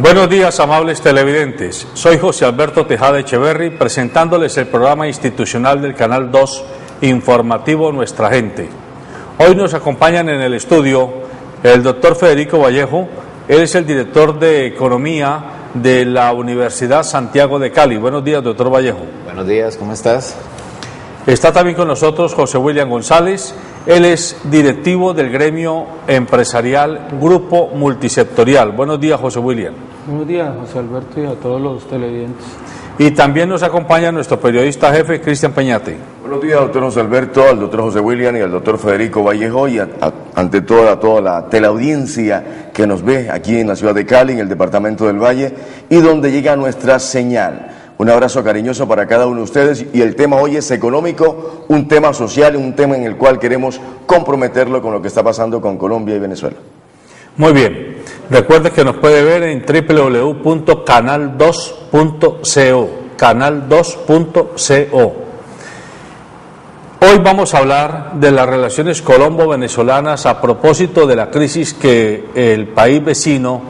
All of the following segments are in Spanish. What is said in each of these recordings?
Buenos días, amables televidentes. Soy José Alberto Tejada Echeverry, presentándoles el programa institucional del Canal 2, informativo Nuestra Gente. Hoy nos acompañan en el estudio el doctor Federico Vallejo. Él es el director de Economía de la Universidad Santiago de Cali. Buenos días, doctor Vallejo. Buenos días, ¿cómo estás? Está también con nosotros José William González. Él es directivo del gremio empresarial Grupo Multisectorial. Buenos días, José William. Buenos días, José Alberto, y a todos los televidentes. Y también nos acompaña nuestro periodista jefe, Cristian Peñate. Buenos días, doctor José Alberto, al doctor José William y al doctor Federico Vallejo, y ante todo a toda la teleaudiencia que nos ve aquí en la ciudad de Cali, en el departamento del Valle, y donde llega nuestra señal. Un abrazo cariñoso para cada uno de ustedes, y el tema hoy es económico, un tema social, un tema en el cual queremos comprometerlo con lo que está pasando con Colombia y Venezuela. Muy bien, recuerde que nos puede ver en www.canal2.co, canal2.co. Hoy vamos a hablar de las relaciones colombo-venezolanas a propósito de la crisis que el país vecino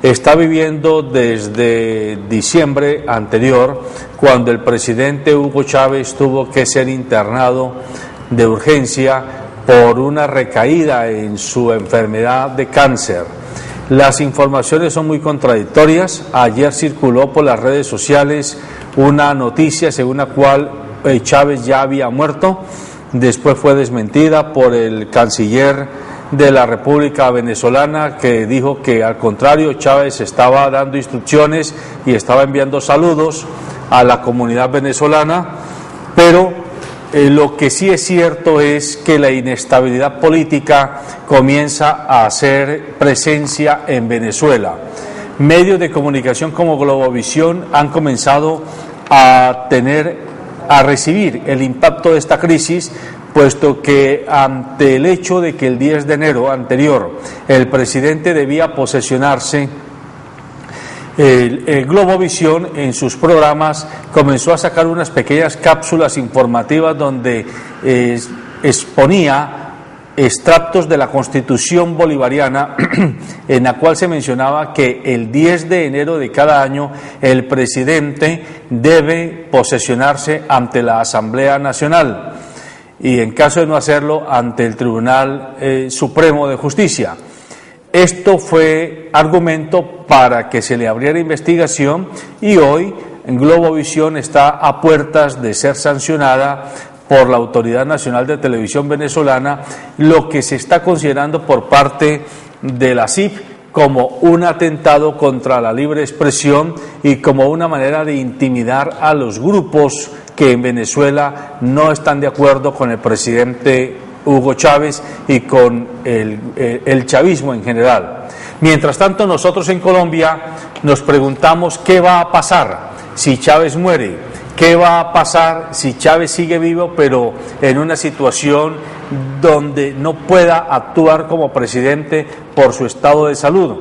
está viviendo desde diciembre anterior, cuando el presidente Hugo Chávez tuvo que ser internado de urgencia por una recaída en su enfermedad de cáncer. Las informaciones son muy contradictorias. Ayer circuló por las redes sociales una noticia según la cual Chávez ya había muerto. Después fue desmentida por el canciller de la República Venezolana, que dijo que al contrario, Chávez estaba dando instrucciones y estaba enviando saludos a la comunidad venezolana, pero lo que sí es cierto es que la inestabilidad política comienza a hacer presencia en Venezuela. Medios de comunicación como Globovisión han comenzado a recibir el impacto de esta crisis, puesto que ante el hecho de que el 10 de enero anterior el presidente debía posesionarse, el Globovisión en sus programas comenzó a sacar unas pequeñas cápsulas informativas donde exponía extractos de la Constitución bolivariana en la cual se mencionaba que el 10 de enero de cada año el presidente debe posesionarse ante la Asamblea Nacional y en caso de no hacerlo ante el Tribunal Supremo de Justicia. Esto fue argumento para que se le abriera investigación, y hoy Globovisión está a puertas de ser sancionada por la Autoridad Nacional de Televisión Venezolana, lo que se está considerando por parte de la CIP como un atentado contra la libre expresión y como una manera de intimidar a los grupos que en Venezuela no están de acuerdo con el presidente Hugo Chávez y con el chavismo en general. Mientras tanto, nosotros en Colombia nos preguntamos qué va a pasar si Chávez muere, qué va a pasar si Chávez sigue vivo pero en una situación donde no pueda actuar como presidente por su estado de salud,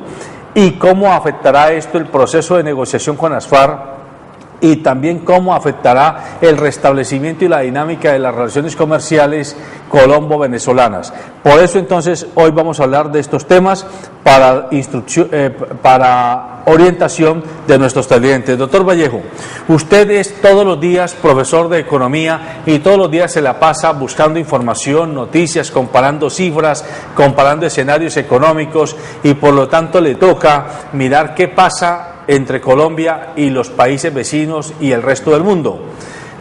y cómo afectará esto el proceso de negociación con las FARC, y también cómo afectará el restablecimiento y la dinámica de las relaciones comerciales colombo-venezolanas. Por eso entonces hoy vamos a hablar de estos temas para orientación de nuestros televidentes. Doctor Vallejo, usted es todos los días profesor de economía y todos los días se la pasa buscando información, noticias, comparando cifras, comparando escenarios económicos, y por lo tanto le toca mirar qué pasa entre Colombia y los países vecinos y el resto del mundo.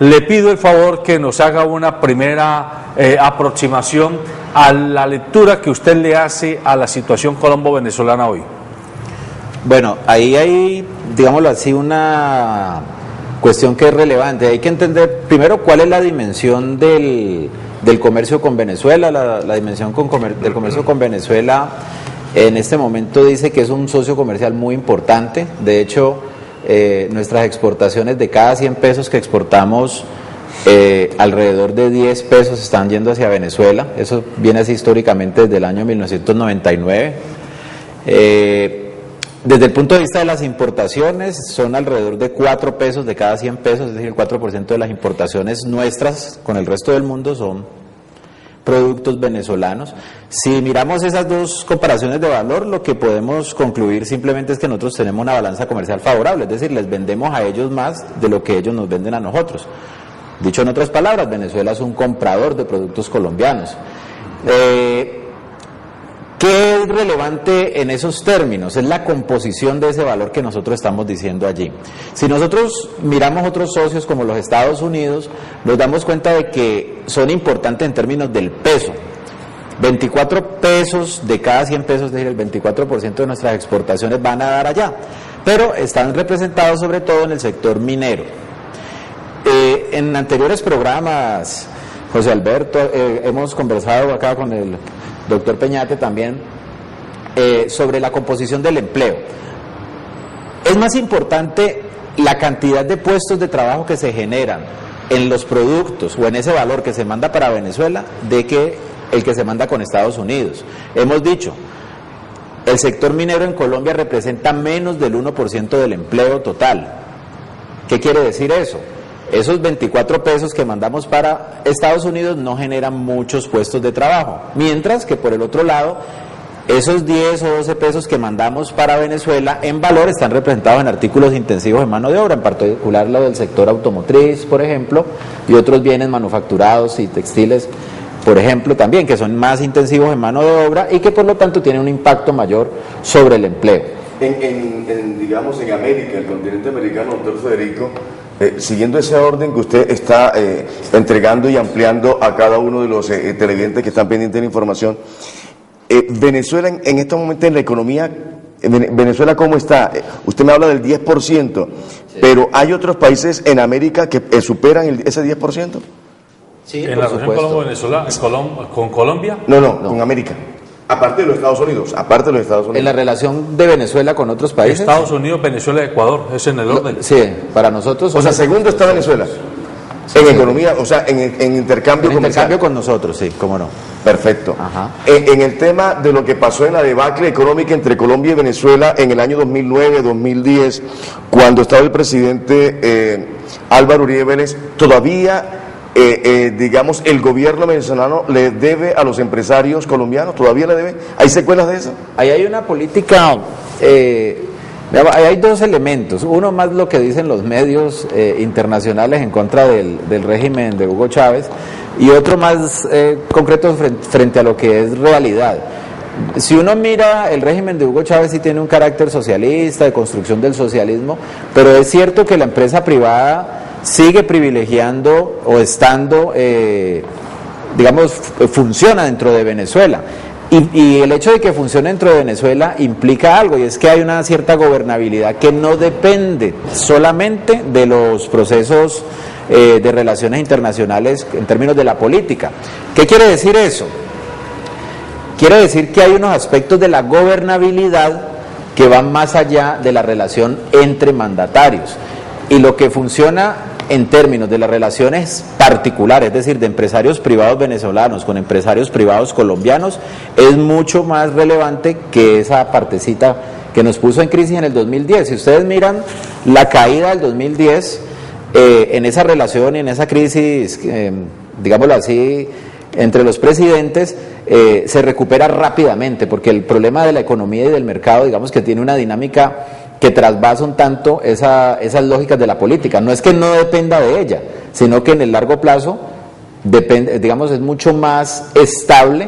Le pido el favor que nos haga una primera aproximación a la lectura que usted le hace a la situación colombo-venezolana hoy. Bueno, ahí hay, digámoslo así, una cuestión que es relevante. Hay que entender primero cuál es la dimensión del comercio con Venezuela. La dimensión del comercio con Venezuela en este momento dice que es un socio comercial muy importante. De hecho, nuestras exportaciones, de cada 100 pesos que exportamos, alrededor de 10 pesos están yendo hacia Venezuela. Eso viene así históricamente desde el año 1999. Desde el punto de vista de las importaciones, son alrededor de 4 pesos de cada 100 pesos, es decir, el 4% de las importaciones nuestras con el resto del mundo son productos venezolanos. Si miramos esas dos comparaciones de valor, lo que podemos concluir simplemente es que nosotros tenemos una balanza comercial favorable, es decir, les vendemos a ellos más de lo que ellos nos venden a nosotros. Dicho en otras palabras, Venezuela es un comprador de productos colombianos. ¿Qué es relevante en esos términos? Es la composición de ese valor que nosotros estamos diciendo allí. Si nosotros miramos otros socios como los Estados Unidos, nos damos cuenta de que son importantes en términos del peso. 24 pesos de cada 100 pesos, es decir, el 24% de nuestras exportaciones van a dar allá, pero están representados sobre todo en el sector minero. En anteriores programas, José Alberto, hemos conversado acá con el doctor Peñate también, sobre la composición del empleo. Es más importante la cantidad de puestos de trabajo que se generan en los productos o en ese valor que se manda para Venezuela de que el que se manda con Estados Unidos. Hemos dicho, el sector minero en Colombia representa menos del 1% del empleo total. ¿Qué quiere decir eso? Esos 24 pesos que mandamos para Estados Unidos no generan muchos puestos de trabajo, mientras que por el otro lado, esos 10 o 12 pesos que mandamos para Venezuela en valor están representados en artículos intensivos en mano de obra, en particular lo del sector automotriz, por ejemplo, y otros bienes manufacturados y textiles, por ejemplo, también, que son más intensivos en mano de obra y que por lo tanto tienen un impacto mayor sobre el empleo. Digamos, en América, el continente americano, doctor Federico, siguiendo ese orden que usted está entregando y ampliando a cada uno de los televidentes que están pendientes de la información, Venezuela en estos momentos en la economía, Venezuela ¿cómo está? Usted me habla del 10%, sí, pero ¿hay otros países en América que superan ese 10%? Sí, ¿En la región Colombo-Venezuela, con Colombia? No, con América. Aparte de los Estados Unidos, En la relación de Venezuela con otros países. Estados Unidos, Venezuela, Ecuador, es en el orden. Sí, para nosotros. O sea, segundo está Venezuela. Sí, en economía, o sea, en intercambio comercial. Intercambio con nosotros, sí, cómo no. Perfecto. Ajá. En el tema de lo que pasó en la debacle económica entre Colombia y Venezuela en el año 2009-2010, cuando estaba el presidente Álvaro Uribe Vélez, todavía digamos, el gobierno venezolano le debe a los empresarios colombianos, todavía le debe. ¿Hay secuelas de eso? Ahí hay una política, ahí hay dos elementos, uno más lo que dicen los medios internacionales en contra del régimen de Hugo Chávez y otro más concreto frente a lo que es realidad. Si uno mira, el régimen de Hugo Chávez sí tiene un carácter socialista, de construcción del socialismo, pero es cierto que la empresa privada sigue privilegiando o estando, digamos, funciona dentro de Venezuela. Y el hecho de que funcione dentro de Venezuela implica algo, y es que hay una cierta gobernabilidad que no depende solamente de los procesos de relaciones internacionales en términos de la política. ¿Qué quiere decir eso? Quiere decir que hay unos aspectos de la gobernabilidad que van más allá de la relación entre mandatarios. Y lo que funciona en términos de las relaciones particulares, es decir, de empresarios privados venezolanos con empresarios privados colombianos, es mucho más relevante que esa partecita que nos puso en crisis en el 2010. Si ustedes miran la caída del 2010, en esa relación y en esa crisis, digámoslo así, entre los presidentes, se recupera rápidamente, porque el problema de la economía y del mercado, digamos que tiene una dinámica que trasvasa un tanto esas lógicas de la política. No es que no dependa de ella, sino que en el largo plazo depende, digamos, es mucho más estable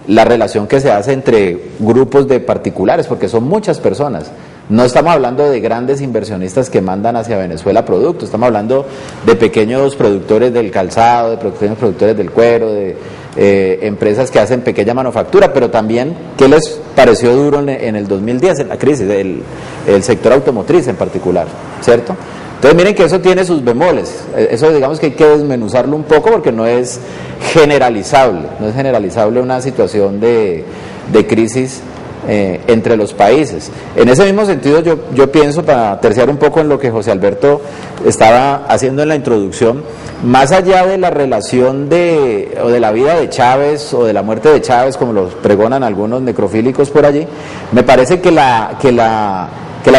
la relación que se hace entre grupos de particulares, porque son muchas personas. No estamos hablando de grandes inversionistas que mandan hacia Venezuela productos, estamos hablando de pequeños productores del calzado, de pequeños productores del cuero, de empresas que hacen pequeña manufactura, pero también, ¿qué les pareció duro en el 2010, en la crisis, el sector automotriz en particular, ¿cierto? Entonces miren que eso tiene sus bemoles, eso digamos que hay que desmenuzarlo un poco porque no es generalizable una situación de crisis entre los países. En ese mismo sentido yo pienso, para terciar un poco en lo que José Alberto estaba haciendo en la introducción, más allá de la relación o de la vida de Chávez o de la muerte de Chávez, como los pregonan algunos necrofílicos por allí, me parece que la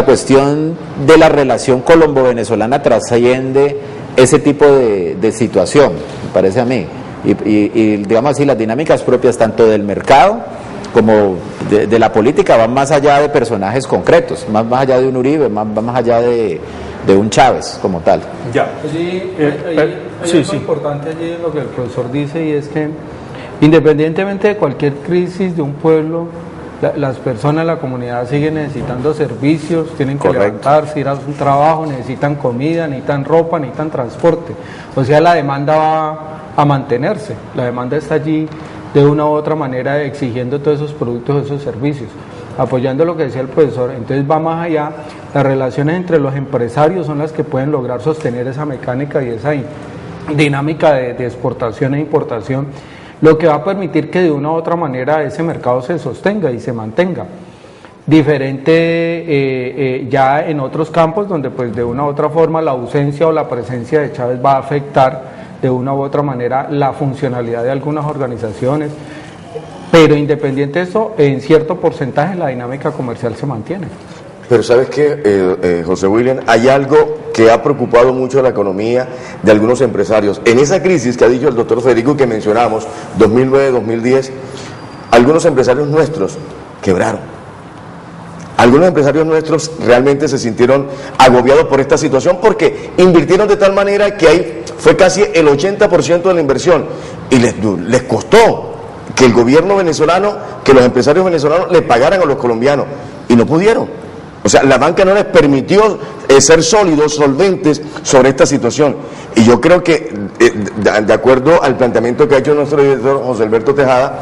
cuestión de la relación colombo-venezolana trasciende ese tipo de situación, me parece a mí. y digamos así, las dinámicas propias tanto del mercado como de la política van más allá de personajes concretos, más allá de un Uribe, más allá de un Chávez como tal. Ya. Allí, hay algo importante allí en lo que el profesor dice, y es que independientemente de cualquier crisis de un pueblo, las personas, la comunidad siguen necesitando servicios, tienen que levantarse, ir a su trabajo, necesitan comida, necesitan ropa, necesitan transporte. O sea, la demanda va a mantenerse, la demanda está allí de una u otra manera exigiendo todos esos productos, esos servicios, apoyando lo que decía el profesor. Entonces va más allá, las relaciones entre los empresarios son las que pueden lograr sostener esa mecánica y esa dinámica de exportación e importación, lo que va a permitir que de una u otra manera ese mercado se sostenga y se mantenga. Diferente ya en otros campos donde pues de una u otra forma la ausencia o la presencia de Chávez va a afectar de una u otra manera la funcionalidad de algunas organizaciones, pero independiente de eso, en cierto porcentaje la dinámica comercial se mantiene. Pero ¿sabes qué, José William? Hay algo que ha preocupado mucho la economía de algunos empresarios. En esa crisis que ha dicho el doctor Federico que mencionamos, 2009-2010, algunos empresarios nuestros quebraron. Algunos empresarios nuestros realmente se sintieron agobiados por esta situación porque invirtieron de tal manera que ahí fue casi el 80% de la inversión y les costó que el gobierno venezolano, que los empresarios venezolanos le pagaran a los colombianos y no pudieron. O sea, la banca no les permitió ser sólidos, solventes sobre esta situación. Y yo creo que, de acuerdo al planteamiento que ha hecho nuestro director José Alberto Tejada,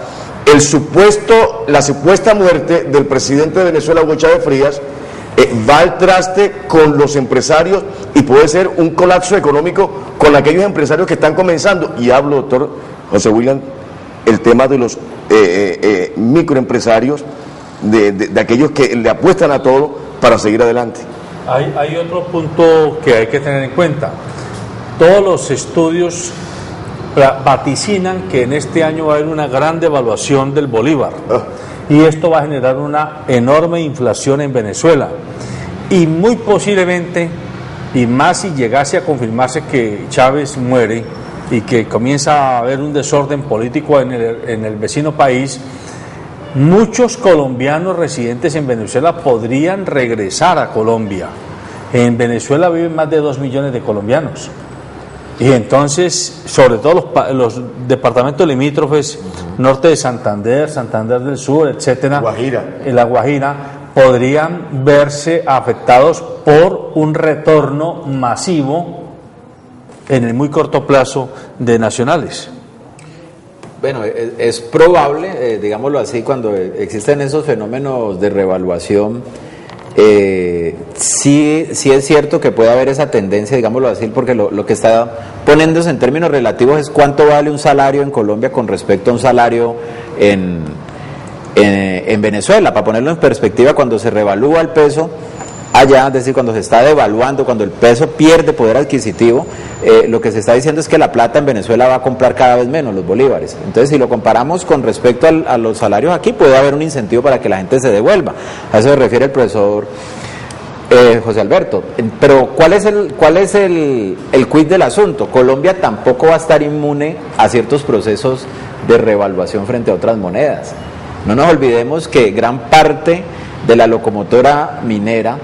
la supuesta muerte del presidente de Venezuela, Hugo Chávez Frías, va al traste con los empresarios y puede ser un colapso económico con aquellos empresarios que están comenzando. Y hablo, doctor José William, el tema de los microempresarios, de aquellos que le apuestan a todo para seguir adelante. Hay otro punto que hay que tener en cuenta. Todos los estudios vaticinan que en este año va a haber una gran devaluación del bolívar y esto va a generar una enorme inflación en Venezuela y muy posiblemente, y más si llegase a confirmarse que Chávez muere y que comienza a haber un desorden político en el vecino país, muchos colombianos residentes en Venezuela podrían regresar a Colombia. En Venezuela viven más de 2 millones de colombianos. Y entonces, sobre todo los departamentos limítrofes, norte de Santander, Santander del Sur, etcétera, en la Guajira, podrían verse afectados por un retorno masivo en el muy corto plazo de nacionales. Bueno, es probable, digámoslo así, cuando existen esos fenómenos de revaluación, sí es cierto que puede haber esa tendencia, digámoslo así, porque lo que está poniéndose en términos relativos es cuánto vale un salario en Colombia con respecto a un salario en Venezuela. Para ponerlo en perspectiva, cuando se revalúa el peso allá, es decir, cuando se está devaluando, cuando el peso pierde poder adquisitivo, lo que se está diciendo es que la plata en Venezuela va a comprar cada vez menos los bolívares. Entonces, si lo comparamos con respecto a los salarios aquí, puede haber un incentivo para que la gente se devuelva. A eso se refiere el profesor José Alberto. Pero ¿cuál es el quid del asunto? Colombia tampoco va a estar inmune a ciertos procesos de revaluación frente a otras monedas. No nos olvidemos que gran parte de la locomotora minera,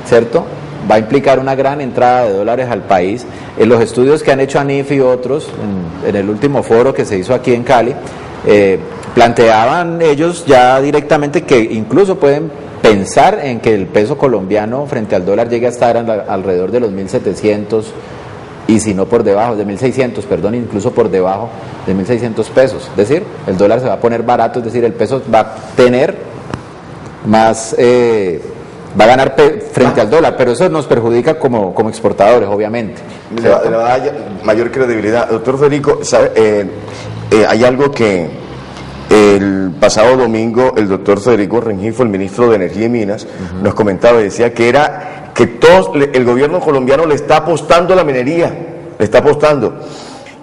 ¿cierto?, va a implicar una gran entrada de dólares al país. En los estudios que han hecho ANIF y otros, en el último foro que se hizo aquí en Cali, planteaban ellos ya directamente que incluso pueden pensar en que el peso colombiano frente al dólar llegue a estar alrededor de los 1.700 y si no por debajo, de 1.600, perdón, incluso por debajo de 1.600 pesos. Es decir, el dólar se va a poner barato, es decir, el peso va a tener más... va a ganar frente al dólar, pero eso nos perjudica como exportadores, obviamente. Le va a dar mayor credibilidad. Doctor Federico, ¿sabe? Hay algo que el pasado domingo el doctor Federico Rengifo, el ministro de Energía y Minas, nos comentaba y decía que el gobierno colombiano le está apostando a la minería, le está apostando.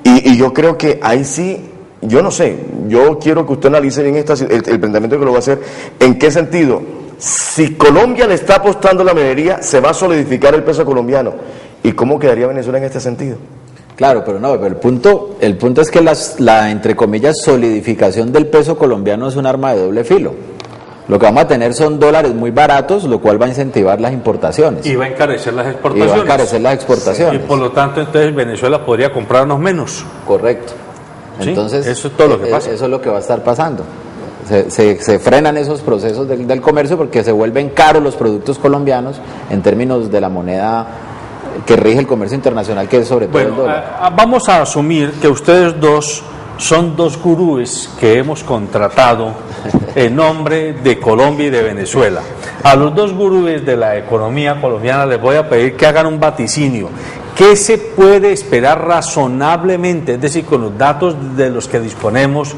Y yo creo que ahí sí, yo no sé, yo quiero que usted analice bien el planteamiento que lo va a hacer. ¿En qué sentido? Si Colombia le está apostando a la minería, se va a solidificar el peso colombiano. ¿Y cómo quedaría Venezuela en este sentido? Claro, pero no, pero el punto es que la, entre comillas, solidificación del peso colombiano es un arma de doble filo. Lo que vamos a tener son dólares muy baratos, lo cual va a incentivar las importaciones. Y va a encarecer las exportaciones. Sí. Y por lo tanto, entonces Venezuela podría comprarnos menos. Correcto. Entonces, sí, eso es todo lo que pasa. Eso es lo que va a estar pasando. Se frenan esos procesos del comercio porque se vuelven caros los productos colombianos en términos de la moneda que rige el comercio internacional, que es sobre todo el dólar. Vamos a asumir que ustedes dos son dos gurúes que hemos contratado en nombre de Colombia y de Venezuela. A los dos gurúes de la economía colombiana les voy a pedir que hagan un vaticinio. ¿Qué se puede esperar razonablemente, es decir, con los datos de los que disponemos,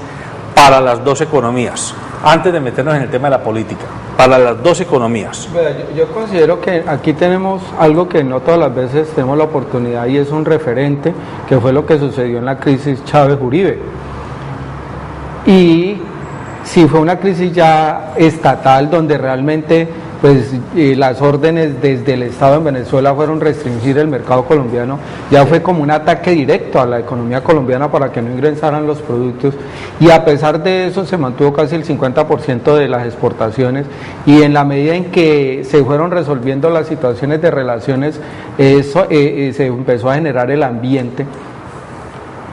para las dos economías? Antes de meternos en el tema de la política, para las dos economías. Yo considero que aquí tenemos algo que no todas las veces tenemos la oportunidad, y es un referente, que fue lo que sucedió en la crisis Chávez-Uribe. Y sí fue una crisis ya estatal donde realmente pues las órdenes desde el Estado en Venezuela fueron restringir el mercado colombiano. Ya fue como un ataque directo a la economía colombiana para que no ingresaran los productos, y a pesar de eso se mantuvo casi el 50% de las exportaciones, y en la medida en que se fueron resolviendo las situaciones de relaciones, eso se empezó a generar el ambiente.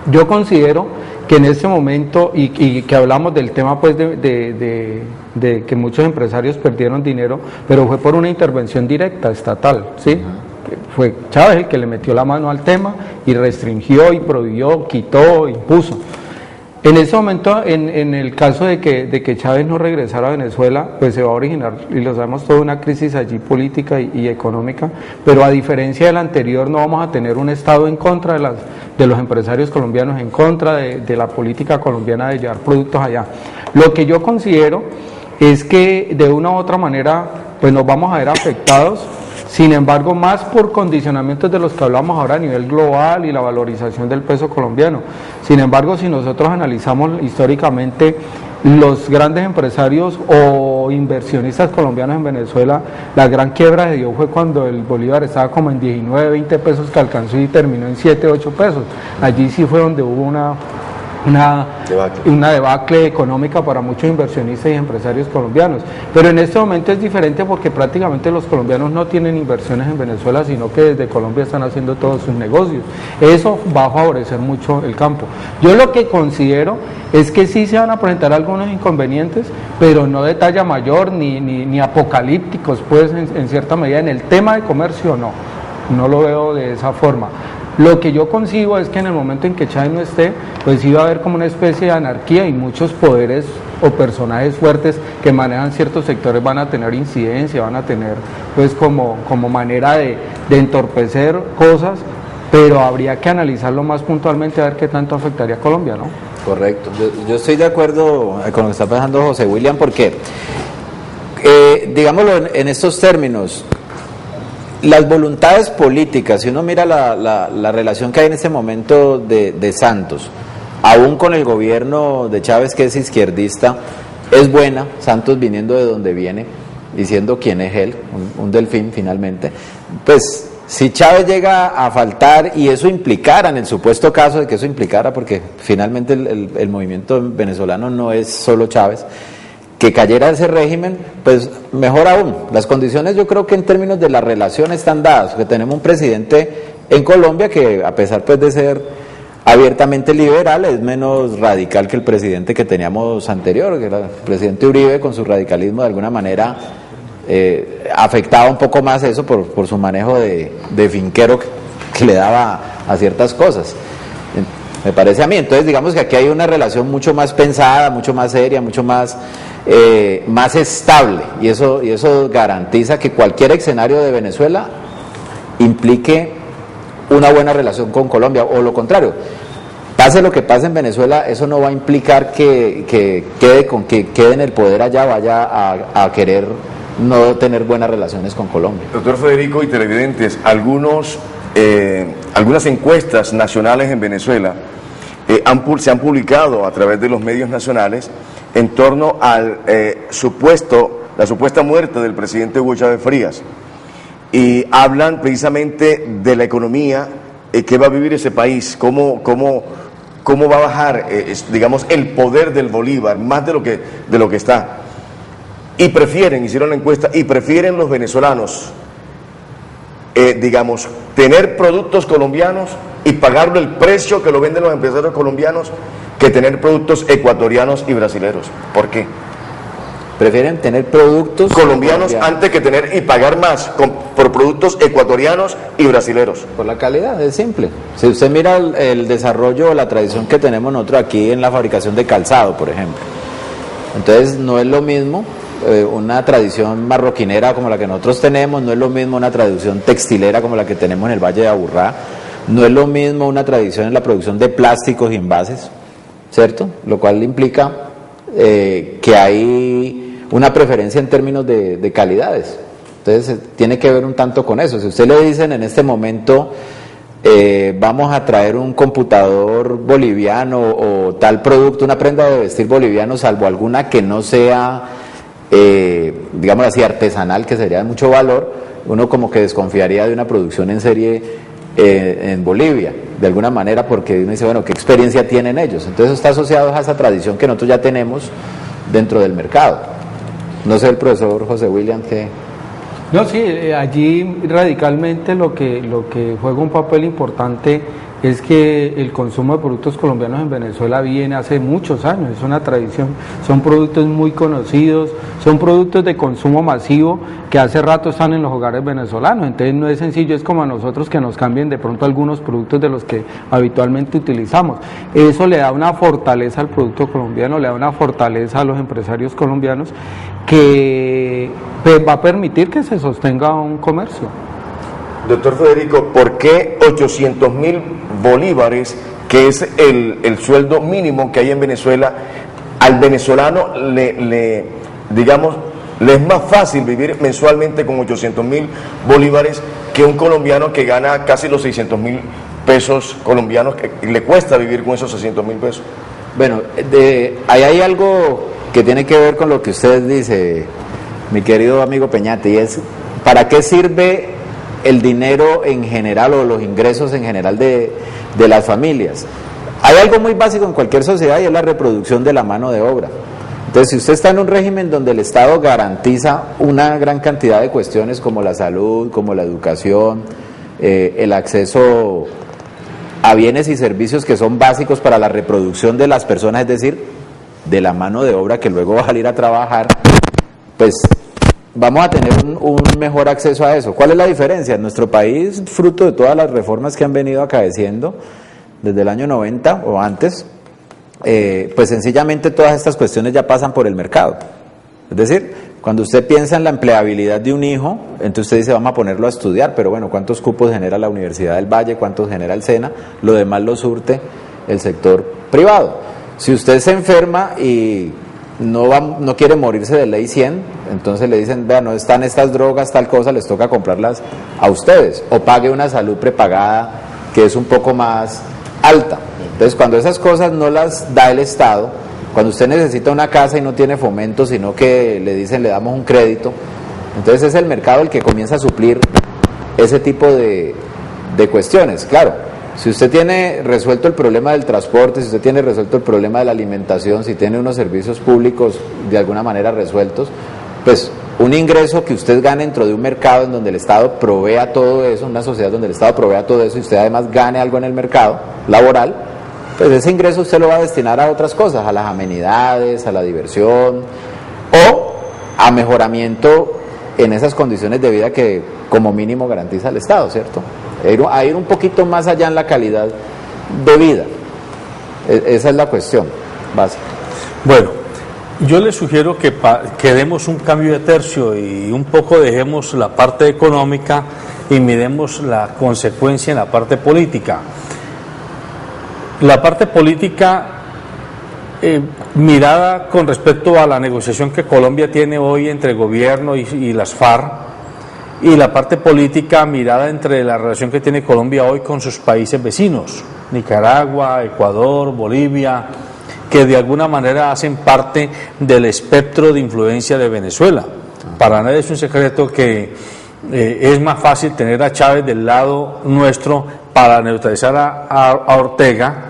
Yo considero que en este momento, y que hablamos del tema pues de que muchos empresarios perdieron dinero, pero fue por una intervención directa estatal, ¿sí? Fue Chávez el que le metió la mano al tema y restringió y prohibió, quitó, impuso. En ese momento, en el caso de que Chávez no regresara a Venezuela, pues se va a originar, y lo sabemos, toda una crisis allí política y económica, pero a diferencia del anterior no vamos a tener un Estado en contra de los empresarios colombianos, en contra de la política colombiana de llevar productos allá. Lo que yo considero es que de una u otra manera pues nos vamos a ver afectados, sin embargo más por condicionamientos de los que hablamos ahora a nivel global y la valorización del peso colombiano. Sin embargo, si nosotros analizamos históricamente, los grandes empresarios o inversionistas colombianos en Venezuela, la gran quiebra se dio fue cuando el bolívar estaba como en 19, 20 pesos, que alcanzó y terminó en 7, 8 pesos. Allí sí fue donde hubo una debacle económica para muchos inversionistas y empresarios colombianos. Pero en este momento es diferente porque prácticamente los colombianos no tienen inversiones en Venezuela, sino que desde Colombia están haciendo todos sus negocios. Eso va a favorecer mucho el campo. Yo lo que considero es que sí se van a presentar algunos inconvenientes, pero no de talla mayor ni apocalípticos, pues en cierta medida. En el tema de comercio no lo veo de esa forma. Lo que yo concibo es que en el momento en que Chávez no esté, pues iba a haber como una especie de anarquía, y muchos poderes o personajes fuertes que manejan ciertos sectores van a tener incidencia, van a tener pues como manera de entorpecer cosas, pero habría que analizarlo más puntualmente a ver qué tanto afectaría a Colombia, ¿no? Correcto, yo estoy de acuerdo con lo que está pensando José William, porque digámoslo en estos términos, las voluntades políticas, si uno mira la relación que hay en este momento de Santos, aún con el gobierno de Chávez, que es izquierdista, es buena. Santos, viniendo de donde viene y siendo quien es él, un delfín finalmente, pues si Chávez llega a faltar, y eso implicara, en el supuesto caso de que eso implicara, porque finalmente el movimiento venezolano no es solo Chávez, que cayera ese régimen, pues mejor aún. Las condiciones, yo creo que en términos de la relación están dadas, que tenemos un presidente en Colombia que, a pesar pues de ser abiertamente liberal, es menos radical que el presidente que teníamos anterior, que era el presidente Uribe, con su radicalismo de alguna manera afectaba un poco más eso por su manejo de finquero que le daba a ciertas cosas, me parece a mí. Entonces digamos que aquí hay una relación mucho más pensada, mucho más seria, mucho más estable, y eso garantiza que cualquier escenario de Venezuela implique una buena relación con Colombia, o lo contrario, pase lo que pase en Venezuela, eso no va a implicar que quede en el poder allá, vaya a querer no tener buenas relaciones con Colombia. Doctor Federico y televidentes, algunas encuestas nacionales en Venezuela se han publicado a través de los medios nacionales en torno al la supuesta muerte del presidente Hugo Chávez Frías, y hablan precisamente de la economía ¿qué va a vivir ese país? ¿Cómo va a bajar, digamos, el poder del bolívar, más de lo que está? Y hicieron la encuesta, y prefieren los venezolanos, digamos, tener productos colombianos y pagarlo el precio que lo venden los empresarios colombianos, que tener productos ecuatorianos y brasileños. ¿Por qué? Prefieren tener productos colombianos antes que tener y pagar más por productos ecuatorianos y brasileños. Por la calidad, es simple. Si usted mira el desarrollo o la tradición que tenemos nosotros aquí en la fabricación de calzado, por ejemplo. Entonces no es lo mismo una tradición marroquinera como la que nosotros tenemos, no es lo mismo una tradición textilera como la que tenemos en el Valle de Aburrá, no es lo mismo una tradición en la producción de plásticos y envases, ¿cierto? Lo cual implica que hay una preferencia en términos de calidades. Entonces tiene que ver un tanto con eso. Si usted le dicen en este momento vamos a traer un computador boliviano o tal producto, una prenda de vestir boliviano, salvo alguna que no sea digamos así artesanal, que sería de mucho valor, uno como que desconfiaría de una producción en serie en Bolivia, de alguna manera, porque uno dice, bueno, ¿qué experiencia tienen ellos? Entonces eso está asociado a esa tradición que nosotros ya tenemos dentro del mercado. No sé, el profesor José William, ¿qué? No, sí, allí radicalmente lo que juega un papel importante es que el consumo de productos colombianos en Venezuela viene hace muchos años, es una tradición, son productos muy conocidos, son productos de consumo masivo que hace rato están en los hogares venezolanos, entonces no es sencillo, es como a nosotros que nos cambien de pronto algunos productos de los que habitualmente utilizamos. Eso le da una fortaleza al producto colombiano, le da una fortaleza a los empresarios colombianos que va a permitir que se sostenga un comercio. Doctor Federico, ¿por qué 800.000 bolívares, que es el sueldo mínimo que hay en Venezuela, al venezolano digamos, le es más fácil vivir mensualmente con 800.000 bolívares que un colombiano que gana casi los 600.000 pesos colombianos, que le cuesta vivir con esos 600.000 pesos? Bueno, ahí hay algo que tiene que ver con lo que usted dice, mi querido amigo Peñate, y es, ¿para qué sirve el dinero en general o los ingresos en general de las familias? Hay algo muy básico en cualquier sociedad y es la reproducción de la mano de obra. Entonces, si usted está en un régimen donde el Estado garantiza una gran cantidad de cuestiones como la salud, como la educación, el acceso a bienes y servicios que son básicos para la reproducción de las personas, es decir, de la mano de obra que luego va a salir a trabajar, pues vamos a tener un mejor acceso a eso. ¿Cuál es la diferencia? En nuestro país, fruto de todas las reformas que han venido acaeciendo desde el año 90 o antes, pues sencillamente todas estas cuestiones ya pasan por el mercado. Es decir, cuando usted piensa en la empleabilidad de un hijo, entonces usted dice, vamos a ponerlo a estudiar, pero bueno, ¿cuántos cupos genera la Universidad del Valle? ¿Cuántos genera el SENA? Lo demás lo surte el sector privado. Si usted se enferma y no quiere morirse de ley 100, entonces le dicen, vean, no están estas drogas, tal cosa, les toca comprarlas a ustedes, o pague una salud prepagada que es un poco más alta. Entonces, cuando esas cosas no las da el Estado, cuando usted necesita una casa y no tiene fomento, sino que le dicen, le damos un crédito, entonces es el mercado el que comienza a suplir ese tipo de cuestiones. Claro, si usted tiene resuelto el problema del transporte, si usted tiene resuelto el problema de la alimentación, si tiene unos servicios públicos de alguna manera resueltos, pues un ingreso que usted gane dentro de un mercado en donde el Estado provea todo eso, una sociedad donde el Estado provea todo eso y usted además gane algo en el mercado laboral, pues ese ingreso usted lo va a destinar a otras cosas, a las amenidades, a la diversión o a mejoramiento en esas condiciones de vida que como mínimo garantiza el Estado, ¿cierto? A ir un poquito más allá en la calidad de vida. Esa es la cuestión básica. Bueno, yo le sugiero que demos un cambio de tercio y un poco dejemos la parte económica y miremos la consecuencia en la parte política. La parte política mirada con respecto a la negociación que Colombia tiene hoy entre el gobierno y las FARC, y la parte política mirada entre la relación que tiene Colombia hoy con sus países vecinos, Nicaragua, Ecuador, Bolivia, que de alguna manera hacen parte del espectro de influencia de Venezuela. Para nadie es un secreto que es más fácil tener a Chávez del lado nuestro para neutralizar a Ortega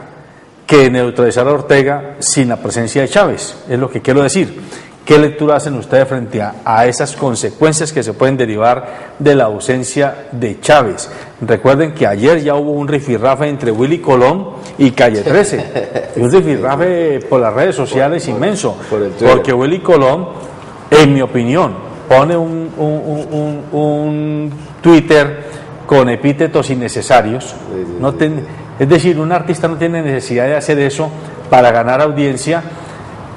que neutralizar a Ortega sin la presencia de Chávez, es lo que quiero decir. ¿Qué lectura hacen ustedes frente a esas consecuencias que se pueden derivar de la ausencia de Chávez? Recuerden que ayer ya hubo un rifirrafe entre Willy Colón y Calle 13, un rifirrafe por las redes sociales inmenso, porque Willy Colón, en mi opinión, pone un Twitter con epítetos innecesarios, es decir, un artista no tiene necesidad de hacer eso para ganar audiencia,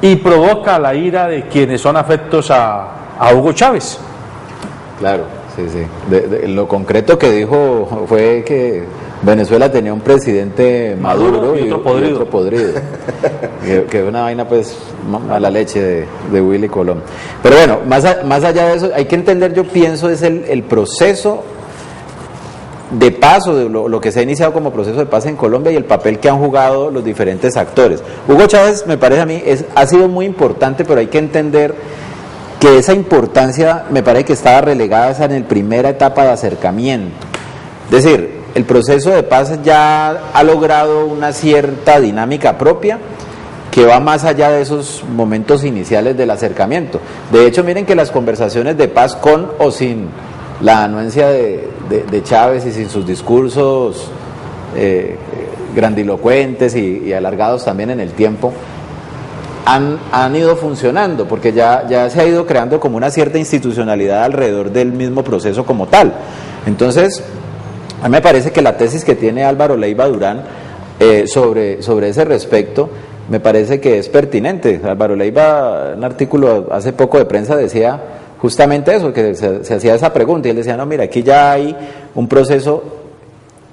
y provoca la ira de quienes son afectos a Hugo Chávez. Claro, sí. Lo concreto que dijo fue que Venezuela tenía un presidente maduro y otro podrido. que es una vaina pues mala leche de Willy Colón. Pero bueno, más allá de eso, hay que entender, yo pienso, es el proceso de paz, o de lo que se ha iniciado como proceso de paz en Colombia, y el papel que han jugado los diferentes actores. Hugo Chávez, me parece a mí, ha sido muy importante, pero hay que entender que esa importancia me parece que estaba relegada en la primera etapa de acercamiento. Es decir, el proceso de paz ya ha logrado una cierta dinámica propia que va más allá de esos momentos iniciales del acercamiento. De hecho, miren que las conversaciones de paz, con o sin la anuencia de Chávez y sin sus discursos grandilocuentes y alargados también en el tiempo, han ido funcionando, porque ya se ha ido creando como una cierta institucionalidad alrededor del mismo proceso como tal. Entonces, a mí me parece que la tesis que tiene Álvaro Leiva Durán sobre ese respecto, me parece que es pertinente. Álvaro Leiva, en un artículo hace poco de prensa, decía justamente eso, que se hacía esa pregunta, y él decía, no, mira, aquí ya hay un proceso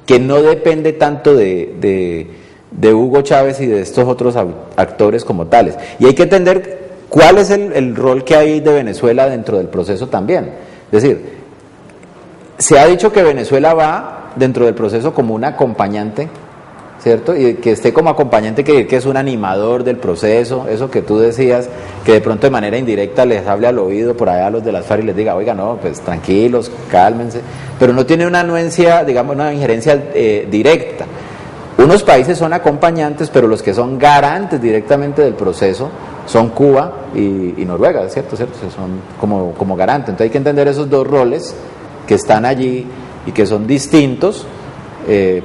que no depende tanto de Hugo Chávez y de estos otros actores como tales, y hay que entender cuál es el rol que hay de Venezuela dentro del proceso también. Es decir, se ha dicho que Venezuela va dentro del proceso como un acompañante, ¿cierto? Y que esté como acompañante, que es un animador del proceso, eso que tú decías, que de pronto de manera indirecta les hable al oído por allá a los de las FARC y les diga, oiga, no, pues tranquilos, cálmense, pero no tiene una anuencia, digamos, una injerencia directa. Unos países son acompañantes, pero los que son garantes directamente del proceso son Cuba y Noruega, ¿cierto? Son como garantes. Entonces hay que entender esos dos roles que están allí y que son distintos,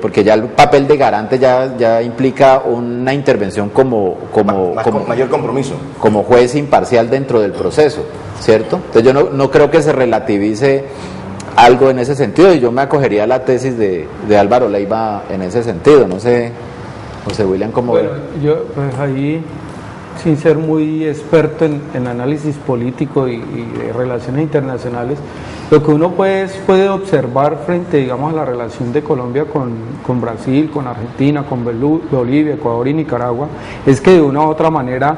porque ya el papel de garante ya implica una intervención como mayor compromiso, como juez imparcial dentro del proceso, ¿cierto? Entonces yo no creo que se relativice algo en ese sentido, y yo me acogería a la tesis de Álvaro Leiva en ese sentido. No sé, José William, ¿cómo bueno, yo pues ahí, sin ser muy experto en análisis político y de relaciones internacionales, lo que uno puede observar frente, digamos, a la relación de Colombia con Brasil, con Argentina, con Bolivia, Ecuador y Nicaragua, es que de una u otra manera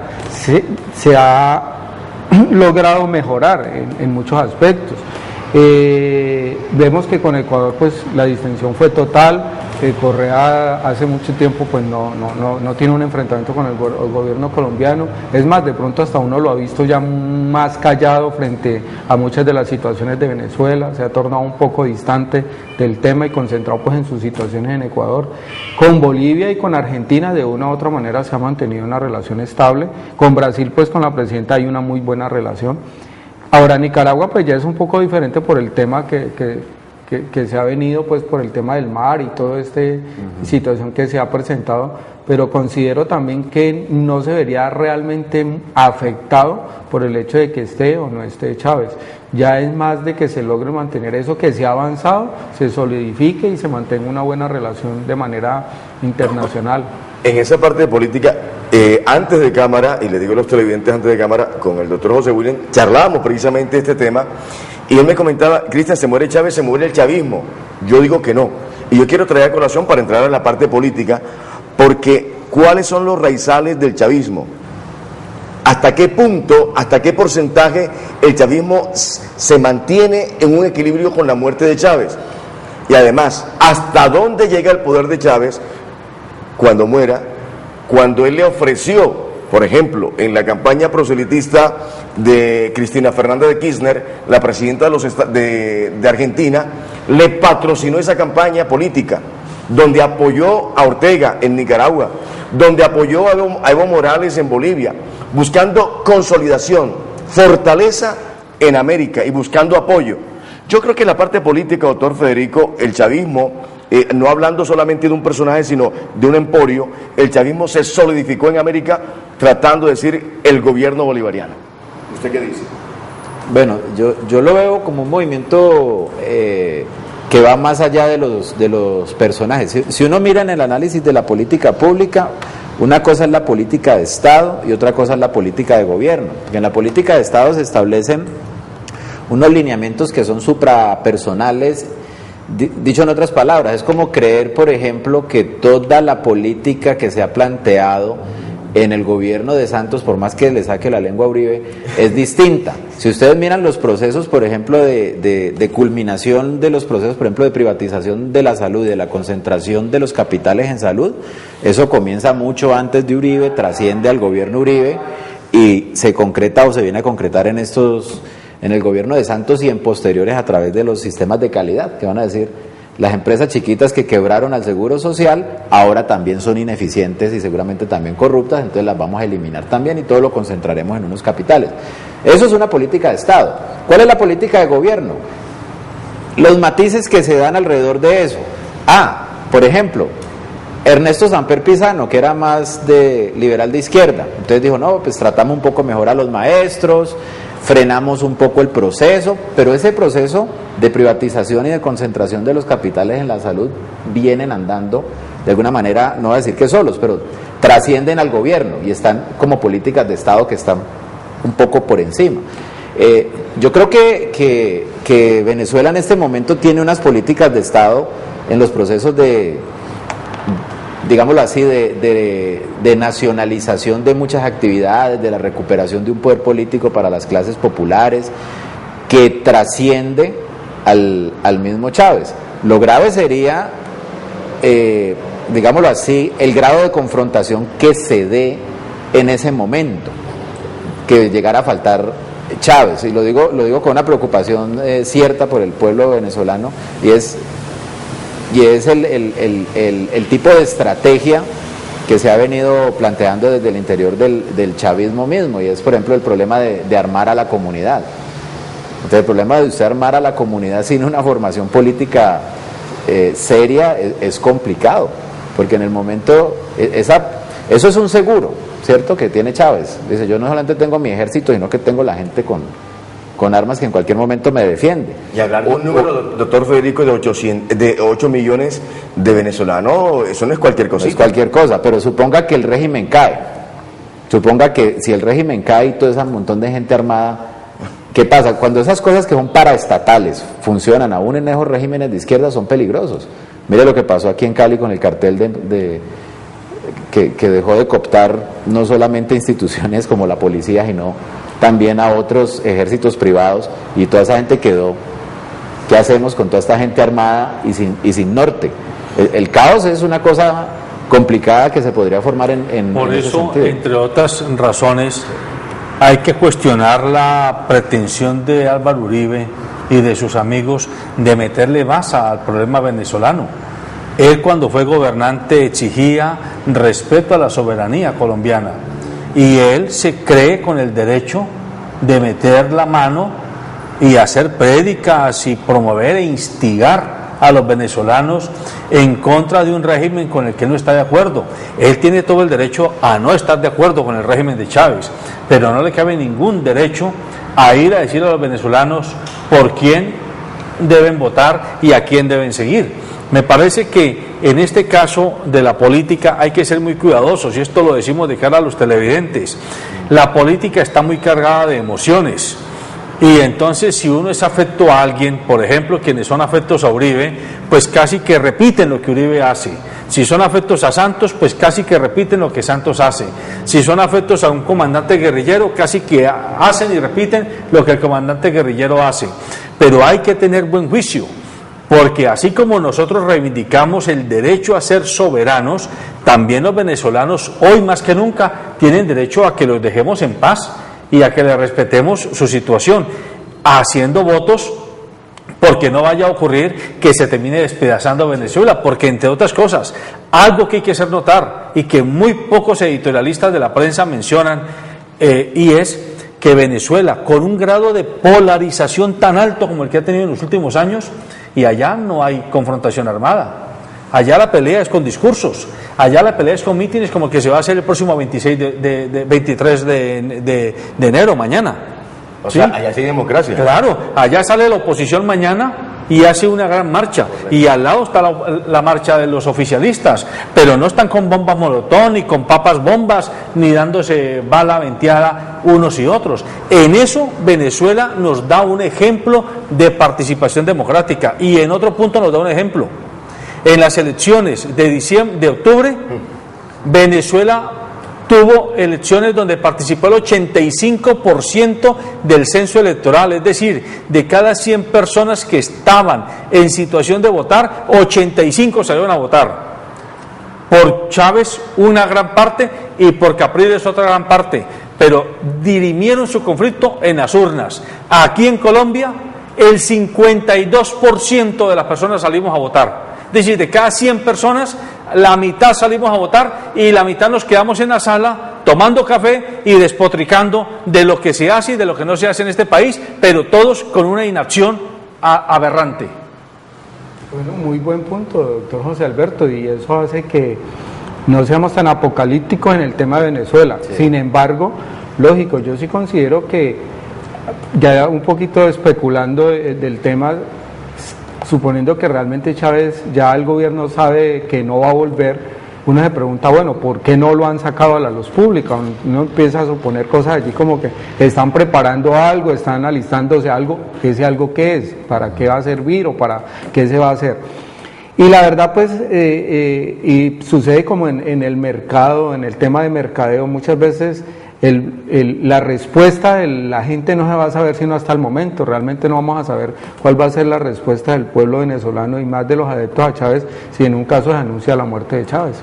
se ha logrado mejorar en muchos aspectos. Vemos que con Ecuador pues la distensión fue total. Correa hace mucho tiempo pues no tiene un enfrentamiento con el gobierno colombiano, es más, de pronto hasta uno lo ha visto ya más callado frente a muchas de las situaciones de Venezuela, se ha tornado un poco distante del tema y concentrado pues en sus situaciones en Ecuador. Con Bolivia y con Argentina de una u otra manera se ha mantenido una relación estable, con Brasil pues con la presidenta hay una muy buena relación. Ahora Nicaragua pues ya es un poco diferente por el tema que se ha venido pues por el tema del mar y toda esta situación que se ha presentado, pero considero también que no se vería realmente afectado por el hecho de que esté o no esté Chávez. Ya es más de que se logre mantener eso que se ha avanzado, se solidifique y se mantenga una buena relación de manera internacional. En esa parte de política, antes de cámara, y le digo a los televidentes antes de cámara, con el doctor José William, charlábamos precisamente este tema, y él me comentaba, Cristian, se muere Chávez, se muere el chavismo. Yo digo que no. Y yo quiero traer a colación para entrar en la parte política, porque ¿cuáles son los raizales del chavismo? ¿Hasta qué punto, hasta qué porcentaje el chavismo se mantiene en un equilibrio con la muerte de Chávez? Y además, ¿hasta dónde llega el poder de Chávez cuando muera? Cuando él le ofreció Por ejemplo, en la campaña proselitista de Cristina Fernández de Kirchner, la presidenta de Argentina, le patrocinó esa campaña política, donde apoyó a Ortega en Nicaragua, donde apoyó a Evo Morales en Bolivia, buscando consolidación, fortaleza en América y buscando apoyo. Yo creo que la parte política, doctor Federico, el chavismo, no hablando solamente de un personaje, sino de un emporio, el chavismo se solidificó en América tratando de decir el gobierno bolivariano. ¿Usted qué dice? Bueno, yo lo veo como un movimiento que va más allá de los personajes. Si uno mira en el análisis de la política pública, una cosa es la política de Estado y otra cosa es la política de gobierno. Porque en la política de Estado se establecen unos lineamientos que son suprapersonales. Dicho en otras palabras, es como creer, por ejemplo, que toda la política que se ha planteado en el gobierno de Santos, por más que le saque la lengua a Uribe, es distinta. Si ustedes miran los procesos, por ejemplo, de culminación de los procesos, por ejemplo, de privatización de la salud, de la concentración de los capitales en salud, eso comienza mucho antes de Uribe, trasciende al gobierno Uribe y se concreta o se viene a concretar en el gobierno de Santos y en posteriores a través de los sistemas de calidad, que van a decir, las empresas chiquitas que quebraron al Seguro Social ahora también son ineficientes y seguramente también corruptas, entonces las vamos a eliminar también y todo lo concentraremos en unos capitales. Eso es una política de Estado. ¿Cuál es la política de gobierno? Los matices que se dan alrededor de eso. Por ejemplo, Ernesto Samper Pizano, que era más liberal de izquierda, entonces dijo, no, pues tratamos un poco mejor a los maestros, frenamos un poco el proceso, pero ese proceso de privatización y de concentración de los capitales en la salud vienen andando, de alguna manera, no voy a decir que solos, pero trascienden al gobierno y están como políticas de Estado que están un poco por encima. Yo creo que Venezuela en este momento tiene unas políticas de Estado en los procesos digámoslo así, de nacionalización de muchas actividades, de la recuperación de un poder político para las clases populares, que trasciende al mismo Chávez. Lo grave sería, digámoslo así, el grado de confrontación que se dé en ese momento, que llegara a faltar Chávez, y lo digo con una preocupación cierta por el pueblo venezolano, y es el tipo de estrategia que se ha venido planteando desde el interior del chavismo mismo, y es, por ejemplo, el problema de armar a la comunidad. Entonces, el problema de usted armar a la comunidad sin una formación política seria es complicado, porque en el momento, eso es un seguro, ¿cierto?, que tiene Chávez. Dice, yo no solamente tengo mi ejército, sino que tengo la gente con armas que en cualquier momento me defiende. Y hablar de un número, doctor Federico, de 8 millones de venezolanos, eso no es cualquier cosa. No es cualquier cosa, pero suponga que el régimen cae. Suponga que si el régimen cae y todo ese montón de gente armada, ¿qué pasa? Cuando esas cosas que son paraestatales funcionan aún en esos regímenes de izquierda, son peligrosos. Mire lo que pasó aquí en Cali con el cartel que dejó de cooptar no solamente instituciones como la policía, sino también a otros ejércitos privados, y toda esa gente quedó. ¿Qué hacemos con toda esta gente armada y sin norte? El caos es una cosa complicada que se podría formar en Por ese eso, sentido. entre otras razones, hay que cuestionar la pretensión de Álvaro Uribe y de sus amigos de meterle masa al problema venezolano. Él, cuando fue gobernante, exigía respeto a la soberanía colombiana, y él se cree con el derecho de meter la mano y hacer prédicas y promover e instigar a los venezolanos en contra de un régimen con el que no está de acuerdo. Él tiene todo el derecho a no estar de acuerdo con el régimen de Chávez, pero no le cabe ningún derecho a ir a decir a los venezolanos por quién deben votar y a quién deben seguir. Me parece que en este caso de la política hay que ser muy cuidadosos, y esto lo decimos de cara a los televidentes. La política está muy cargada de emociones, y entonces si uno es afecto a alguien, por ejemplo, quienes son afectos a Uribe, pues casi que repiten lo que Uribe hace. Si son afectos a Santos, pues casi que repiten lo que Santos hace. Si son afectos a un comandante guerrillero, casi que hacen y repiten lo que el comandante guerrillero hace. Pero hay que tener buen juicio, porque así como nosotros reivindicamos el derecho a ser soberanos, también los venezolanos hoy más que nunca tienen derecho a que los dejemos en paz y a que les respetemos su situación, haciendo votos porque no vaya a ocurrir que se termine despedazando Venezuela, porque entre otras cosas, algo que hay que hacer notar y que muy pocos editorialistas de la prensa mencionan, y es que Venezuela, con un grado de polarización tan alto como el que ha tenido en los últimos años, y allá no hay confrontación armada, allá la pelea es con discursos, allá la pelea es con mítines como el que se va a hacer el próximo 23 de enero, mañana. O sea, allá sí hay democracia. Claro, allá sale la oposición mañana y hace una gran marcha, y al lado está la marcha de los oficialistas, pero no están con bombas molotov, ni con papas bombas, ni dándose bala venteada unos y otros. En eso Venezuela nos da un ejemplo de participación democrática, y en otro punto nos da un ejemplo. En las elecciones de octubre, Venezuela tuvo elecciones donde participó el 85% del censo electoral, es decir, de cada 100 personas que estaban en situación de votar, 85 salieron a votar. Por Chávez una gran parte y por Capriles otra gran parte, pero dirimieron su conflicto en las urnas. Aquí en Colombia el 52% de las personas salimos a votar. Es decir, de cada 100 personas, la mitad salimos a votar y la mitad nos quedamos en la sala tomando café y despotricando de lo que se hace y de lo que no se hace en este país, pero todos con una inacción aberrante. Bueno, muy buen punto, doctor José Alberto, y eso hace que no seamos tan apocalípticos en el tema de Venezuela. Sí. Sin embargo, lógico, yo sí considero que, ya un poquito especulando del tema, suponiendo que realmente Chávez, ya el gobierno sabe que no va a volver, uno se pregunta, bueno, ¿por qué no lo han sacado a la luz pública? Uno empieza a suponer cosas allí como que están preparando algo, están alistándose algo, ¿ese algo qué es? ¿Para qué va a servir o para qué se va a hacer? Y la verdad, pues, y sucede como en el mercado, en el tema de mercadeo, muchas veces la respuesta de la gente no se va a saber sino hasta el momento. Realmente no vamos a saber cuál va a ser la respuesta del pueblo venezolano y más de los adeptos a Chávez si en un caso se anuncia la muerte de Chávez.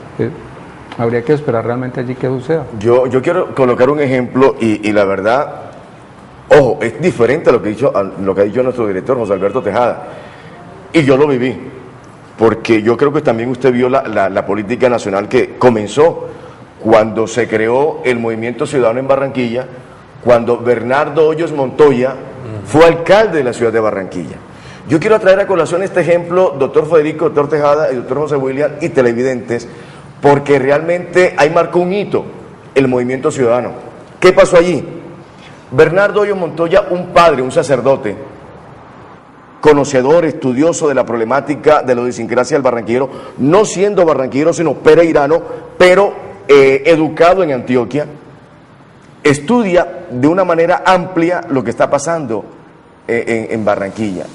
Habría que esperar realmente allí que suceda. Yo quiero colocar un ejemplo y la verdad, ojo, es diferente a lo que ha dicho nuestro director José Alberto Tejada, y yo lo viví, porque yo creo que también usted vio la política nacional que comenzó cuando se creó el Movimiento Ciudadano en Barranquilla, cuando Bernardo Hoyos Montoya fue alcalde de la ciudad de Barranquilla. Yo quiero traer a colación este ejemplo, doctor Federico, doctor Tejada y doctor José William y televidentes, porque realmente ahí marcó un hito el Movimiento Ciudadano. ¿Qué pasó allí? Bernardo Hoyos Montoya, un padre, un sacerdote, conocedor, estudioso de la problemática de la idiosincrasia del barranquillero, no siendo barranquillero sino pereirano, pero educado en Antioquia, estudia de una manera amplia lo que está pasando en Barranquilla,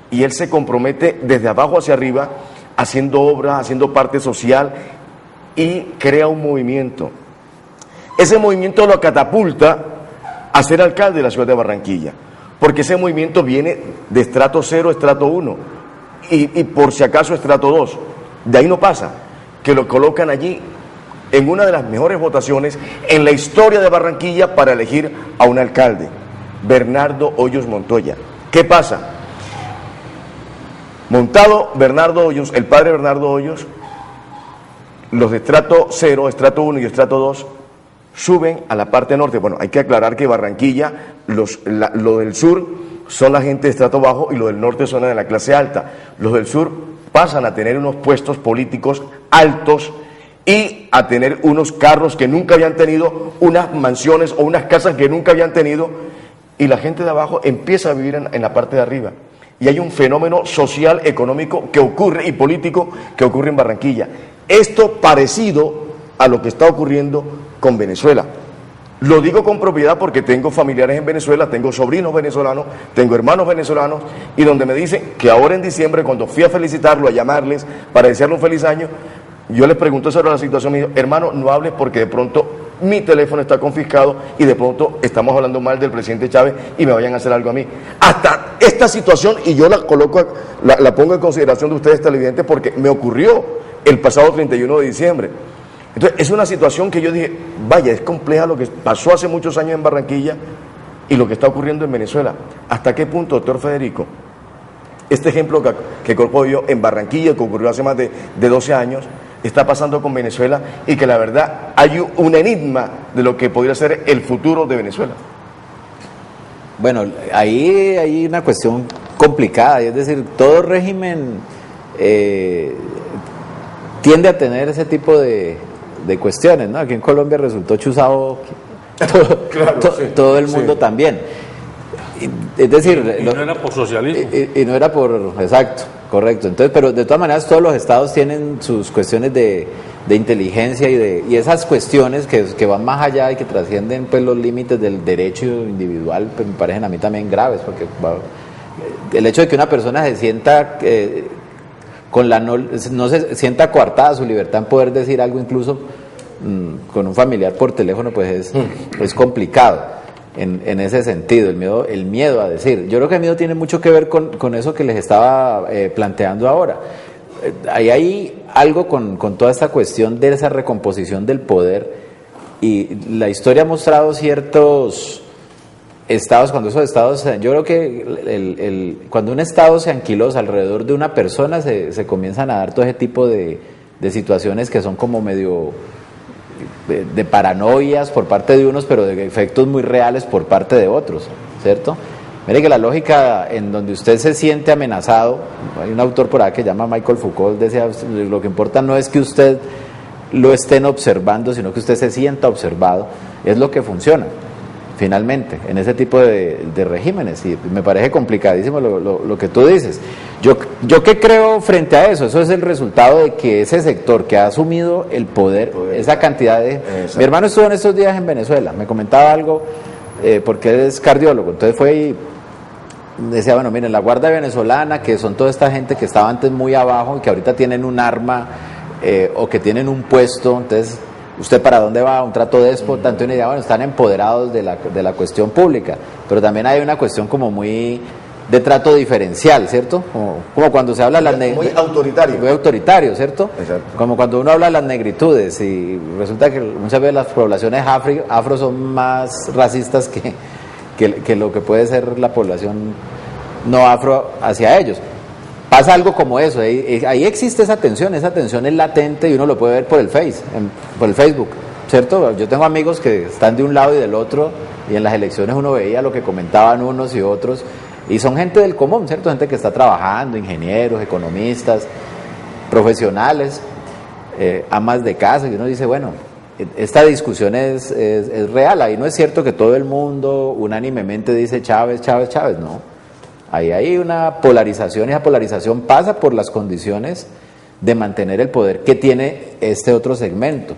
y él se compromete desde abajo hacia arriba, haciendo obras, haciendo parte social, y crea un movimiento. Ese movimiento lo catapulta a ser alcalde de la ciudad de Barranquilla, porque ese movimiento viene de estrato 0 a estrato 1 y por si acaso estrato 2, de ahí no pasa, que lo colocan allí en una de las mejores votaciones en la historia de Barranquilla para elegir a un alcalde, Bernardo Hoyos Montoya. ¿Qué pasa? Montado Bernardo Hoyos, el padre Bernardo Hoyos, los de estrato 0, estrato 1 y estrato 2 suben a la parte norte. Bueno, hay que aclarar que Barranquilla, lo del sur son la gente de estrato bajo y lo del norte son de la clase alta. Los del sur pasan a tener unos puestos políticos altos y a tener unos carros que nunca habían tenido, unas mansiones o unas casas que nunca habían tenido, y la gente de abajo empieza a vivir en la parte de arriba. Y hay un fenómeno social, económico que ocurre y político que ocurre en Barranquilla. Esto parecido a lo que está ocurriendo con Venezuela. Lo digo con propiedad porque tengo familiares en Venezuela, tengo sobrinos venezolanos, tengo hermanos venezolanos, y donde me dicen que ahora en diciembre, cuando fui a felicitarlo, a llamarles para desearle un feliz año, yo les pregunto sobre la situación, me dijo, hermano, no hables porque de pronto mi teléfono está confiscado y de pronto estamos hablando mal del presidente Chávez y me vayan a hacer algo a mí. Hasta esta situación, y yo la coloco, la pongo en consideración de ustedes televidentes porque me ocurrió el pasado 31 de diciembre. Entonces es una situación que yo dije, vaya, es compleja lo que pasó hace muchos años en Barranquilla y lo que está ocurriendo en Venezuela. ¿Hasta qué punto, doctor Federico, este ejemplo que colocó yo en Barranquilla, que ocurrió hace más de 12 años, está pasando con Venezuela y que la verdad hay un enigma de lo que podría ser el futuro de Venezuela? Bueno, ahí hay una cuestión complicada, es decir, todo régimen tiende a tener ese tipo de cuestiones, ¿no? Aquí en Colombia resultó chuzado todo el mundo también. Es decir, y no era por socialismo. Y no era por, exacto, correcto. Entonces, pero de todas maneras todos los estados tienen sus cuestiones de inteligencia y esas cuestiones que van más allá y que trascienden pues los límites del derecho individual, pues me parecen a mí también graves, porque el hecho de que una persona se sienta no se sienta coartada su libertad en poder decir algo incluso con un familiar por teléfono, pues es complicado en ese sentido, el miedo a decir. Yo creo que el miedo tiene mucho que ver con eso que les estaba planteando ahora. Ahí hay algo con toda esta cuestión de esa recomposición del poder, y la historia ha mostrado ciertos estados, cuando esos estados, yo creo que cuando un estado se anquilosa alrededor de una persona, se comienzan a dar todo ese tipo de situaciones que son como medio de paranoias por parte de unos, pero de efectos muy reales por parte de otros, ¿cierto? Mire que la lógica en donde usted se siente amenazado, hay un autor por ahí que se llama Michael Foucault, decía, lo que importa no es que usted lo estén observando, sino que usted se sienta observado, es lo que funciona finalmente en ese tipo de regímenes, y me parece complicadísimo lo que tú dices. Yo qué creo frente a eso es el resultado de que ese sector que ha asumido el poder, esa cantidad de... Mi hermano estuvo en estos días en Venezuela, me comentaba algo, porque él es cardiólogo, entonces fue y decía, bueno, miren, la Guardia Venezolana, que son toda esta gente que estaba antes muy abajo y que ahorita tienen un arma o que tienen un puesto, entonces... ¿Usted para dónde va? Un trato déspota. Entonces, bueno, están empoderados de la cuestión pública, pero también hay una cuestión como muy de trato diferencial, ¿cierto? Como cuando se habla de las muy autoritario. Muy autoritario, ¿cierto? Exacto. Como cuando uno habla de las negritudes y resulta que muchas veces las poblaciones afro son más racistas que lo que puede ser la población no afro hacia ellos. Pasa algo como eso, ahí existe esa tensión es latente y uno lo puede ver por el Facebook, ¿cierto? Yo tengo amigos que están de un lado y del otro, y en las elecciones uno veía lo que comentaban unos y otros, y son gente del común, ¿cierto? Gente que está trabajando, ingenieros, economistas, profesionales, amas de casa, y uno dice, bueno, esta discusión es real, ahí no es cierto que todo el mundo unánimemente dice Chávez, Chávez, Chávez, no. Ahí hay una polarización, y esa polarización pasa por las condiciones de mantener el poder que tiene este otro segmento,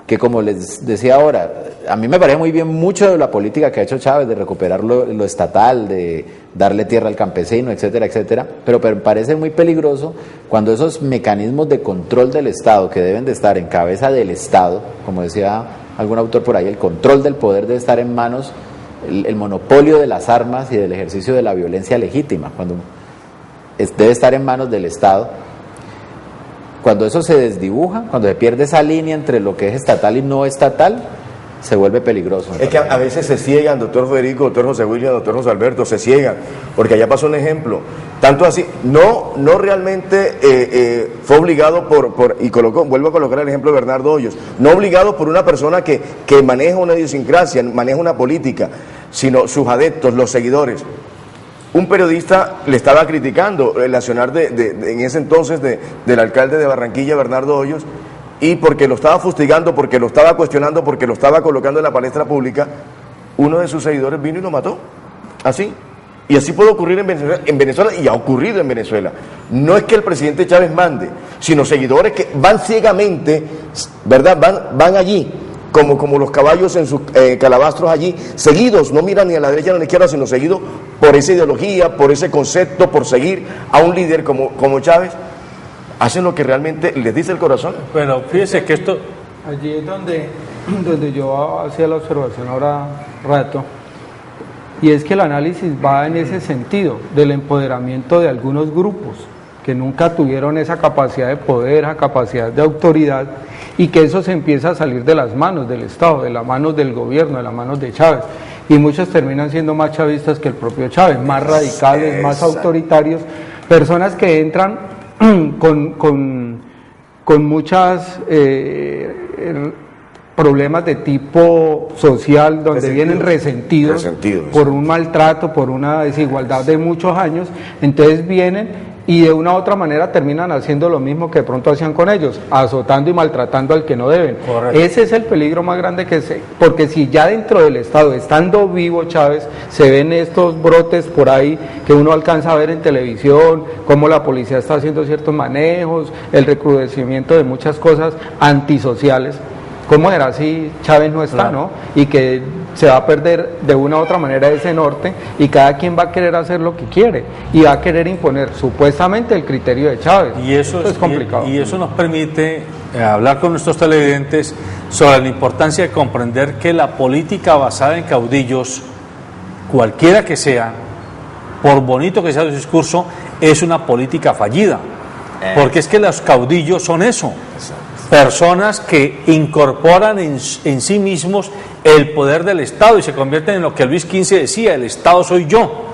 que como les decía ahora, a mí me parece muy bien mucho de la política que ha hecho Chávez, de recuperar lo estatal, de darle tierra al campesino, etcétera, etcétera, pero me parece muy peligroso cuando esos mecanismos de control del Estado, que deben de estar en cabeza del Estado, como decía algún autor por ahí, el control del poder debe estar en manos, el monopolio de las armas y del ejercicio de la violencia legítima, cuando debe estar en manos del Estado. Cuando eso se desdibuja, cuando se pierde esa línea entre lo que es estatal y no estatal, se vuelve peligroso. Es que a veces se ciegan, doctor Federico, doctor José William, doctor José Alberto, se ciegan, porque allá pasó un ejemplo, tanto así, no realmente fue obligado vuelvo a colocar el ejemplo de Bernardo Hoyos, no obligado por una persona que maneja una idiosincrasia, maneja una política, sino sus adeptos, los seguidores. Un periodista le estaba criticando el accionar en ese entonces del alcalde de Barranquilla, Bernardo Hoyos, y porque lo estaba fustigando, porque lo estaba cuestionando, porque lo estaba colocando en la palestra pública, uno de sus seguidores vino y lo mató. Así. Y así puede ocurrir en Venezuela, y ha ocurrido en Venezuela. No es que el presidente Chávez mande, sino seguidores que van ciegamente, ¿verdad? Van allí, como los caballos en sus calabastros allí, seguidos, no miran ni a la derecha ni a la izquierda, sino seguidos por esa ideología, por ese concepto, por seguir a un líder como Chávez. Hacen lo que realmente les dice el corazón. Bueno, fíjese que esto... Allí es donde donde yo hacía la observación ahora rato, y es que el análisis va en ese sentido, del empoderamiento de algunos grupos que nunca tuvieron esa capacidad de poder, esa capacidad de autoridad, y que eso se empieza a salir de las manos del Estado, de las manos del gobierno, de las manos de Chávez, y muchos terminan siendo más chavistas que el propio Chávez, más radicales, más autoritarios, personas que entran con muchas problemas de tipo social, donde vienen resentidos por un maltrato, por una desigualdad de muchos años, entonces vienen y de una u otra manera terminan haciendo lo mismo que de pronto hacían con ellos, azotando y maltratando al que no deben. Correcto. Ese es el peligro más grande porque si ya dentro del Estado, estando vivo Chávez, se ven estos brotes por ahí que uno alcanza a ver en televisión, cómo la policía está haciendo ciertos manejos, el recrudecimiento de muchas cosas antisociales. ¿Cómo era si Chávez no está, claro, no? Y que se va a perder de una u otra manera ese norte y cada quien va a querer hacer lo que quiere y va a querer imponer supuestamente el criterio de Chávez. Y eso es complicado. Y eso nos permite hablar con nuestros televidentes sobre la importancia de comprender que la política basada en caudillos, cualquiera que sea, por bonito que sea su discurso, es una política fallida. Porque es que los caudillos son eso. Personas que incorporan en sí mismos el poder del Estado y se convierten en lo que Luis XV decía, el Estado soy yo.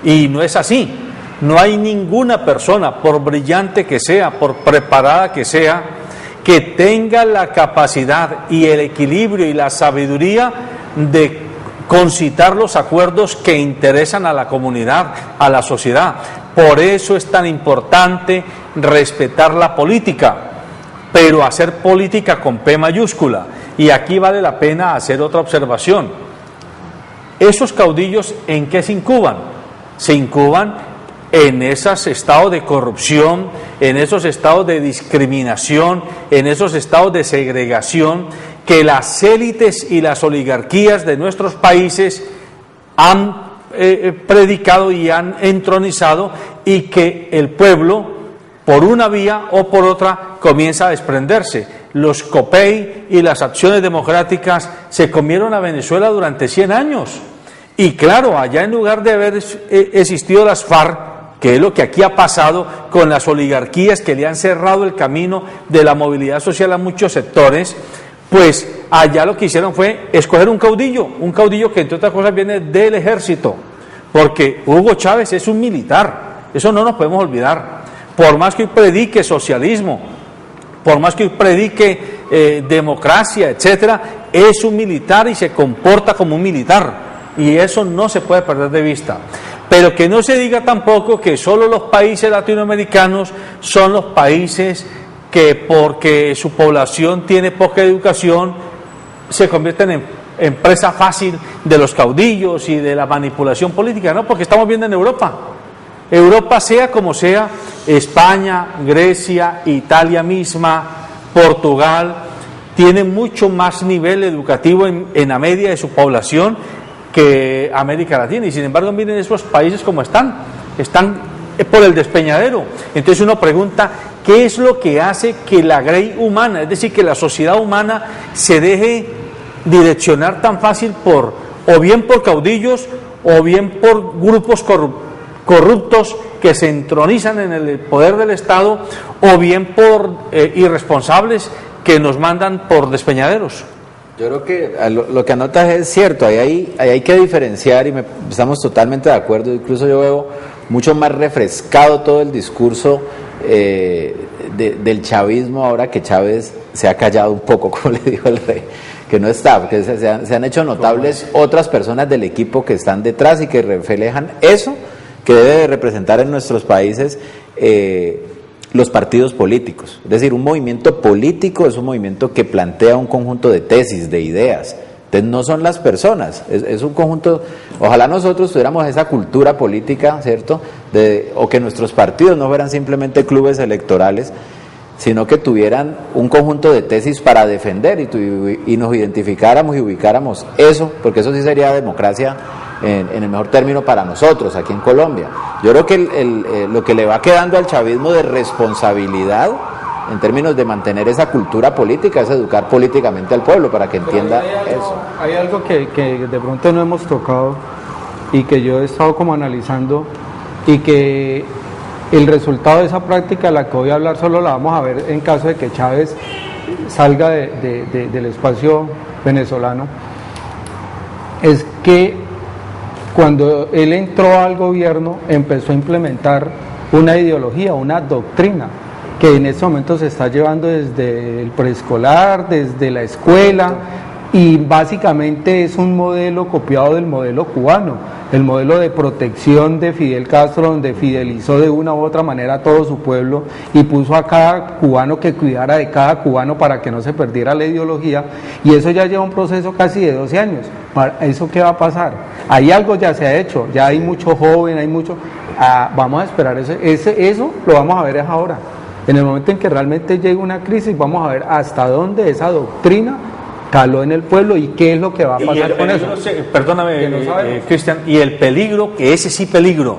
Y no es así. No hay ninguna persona, por brillante que sea, por preparada que sea, que tenga la capacidad y el equilibrio y la sabiduría de concitar los acuerdos que interesan a la comunidad, a la sociedad. Por eso es tan importante respetar la política, pero hacer política con P mayúscula. Y aquí vale la pena hacer otra observación. ¿Esos caudillos en qué se incuban? Se incuban en esos estados de corrupción, en esos estados de discriminación, en esos estados de segregación que las élites y las oligarquías de nuestros países han predicado y han entronizado, y que el pueblo, por una vía o por otra, comienza a desprenderse. Los COPEI y las acciones democráticas se comieron a Venezuela durante 100 años. Y claro, allá en lugar de haber existido las FARC, que es lo que aquí ha pasado con las oligarquías que le han cerrado el camino de la movilidad social a muchos sectores, pues allá lo que hicieron fue escoger un caudillo que entre otras cosas viene del ejército, porque Hugo Chávez es un militar, eso no nos podemos olvidar. Por más que hoy predique socialismo, por más que hoy predique democracia, etcétera, es un militar y se comporta como un militar, y eso no se puede perder de vista. Pero que no se diga tampoco que solo los países latinoamericanos son los países que, porque su población tiene poca educación, se convierten en presa fácil de los caudillos y de la manipulación política, ¿no? Porque estamos viendo en Europa, sea como sea, España, Grecia, Italia misma, Portugal, tienen mucho más nivel educativo en la media de su población que América Latina, y sin embargo miren esos países como están por el despeñadero. Entonces uno pregunta, ¿qué es lo que hace que la grey humana, es decir, que la sociedad humana se deje direccionar tan fácil o bien por caudillos o bien por grupos corruptos que se entronizan en el poder del Estado, o bien por irresponsables que nos mandan por despeñaderos? Yo creo que lo que anotas es cierto, ahí hay que diferenciar, y estamos totalmente de acuerdo. Incluso yo veo mucho más refrescado todo el discurso del chavismo ahora que Chávez se ha callado un poco, como le dijo el rey, que no está, porque se han hecho notables otras personas del equipo que están detrás y que reflejan eso que debe de representar en nuestros países los partidos políticos. Es decir, un movimiento político es un movimiento que plantea un conjunto de tesis, de ideas. Entonces no son las personas, es un conjunto. Ojalá nosotros tuviéramos esa cultura política, ¿cierto? O que nuestros partidos no fueran simplemente clubes electorales, sino que tuvieran un conjunto de tesis para defender y nos identificáramos y ubicáramos eso, porque eso sí sería democracia en el mejor término para nosotros aquí en Colombia. Yo creo que lo que le va quedando al chavismo de responsabilidad en términos de mantener esa cultura política, es educar políticamente al pueblo para que entienda eso. Hay algo que de pronto no hemos tocado y que yo he estado como analizando, y que el resultado de esa práctica, la que voy a hablar, solo la vamos a ver en caso de que Chávez salga del espacio venezolano, es que cuando él entró al gobierno empezó a implementar una ideología, una doctrina que en este momento se está llevando desde el preescolar, desde la escuela, y básicamente es un modelo copiado del modelo cubano, el modelo de protección de Fidel Castro, donde fidelizó de una u otra manera a todo su pueblo y puso a cada cubano que cuidara de cada cubano para que no se perdiera la ideología, y eso ya lleva un proceso casi de 12 años. ¿Eso qué va a pasar? Ahí algo ya se ha hecho, ya hay mucho joven, hay mucho... vamos a esperar eso lo vamos a ver es ahora. En el momento en que realmente llegue una crisis, vamos a ver hasta dónde esa doctrina caló en el pueblo y qué es lo que va a pasar con eso. Perdóname, Cristian, y el peligro, que ese sí peligro,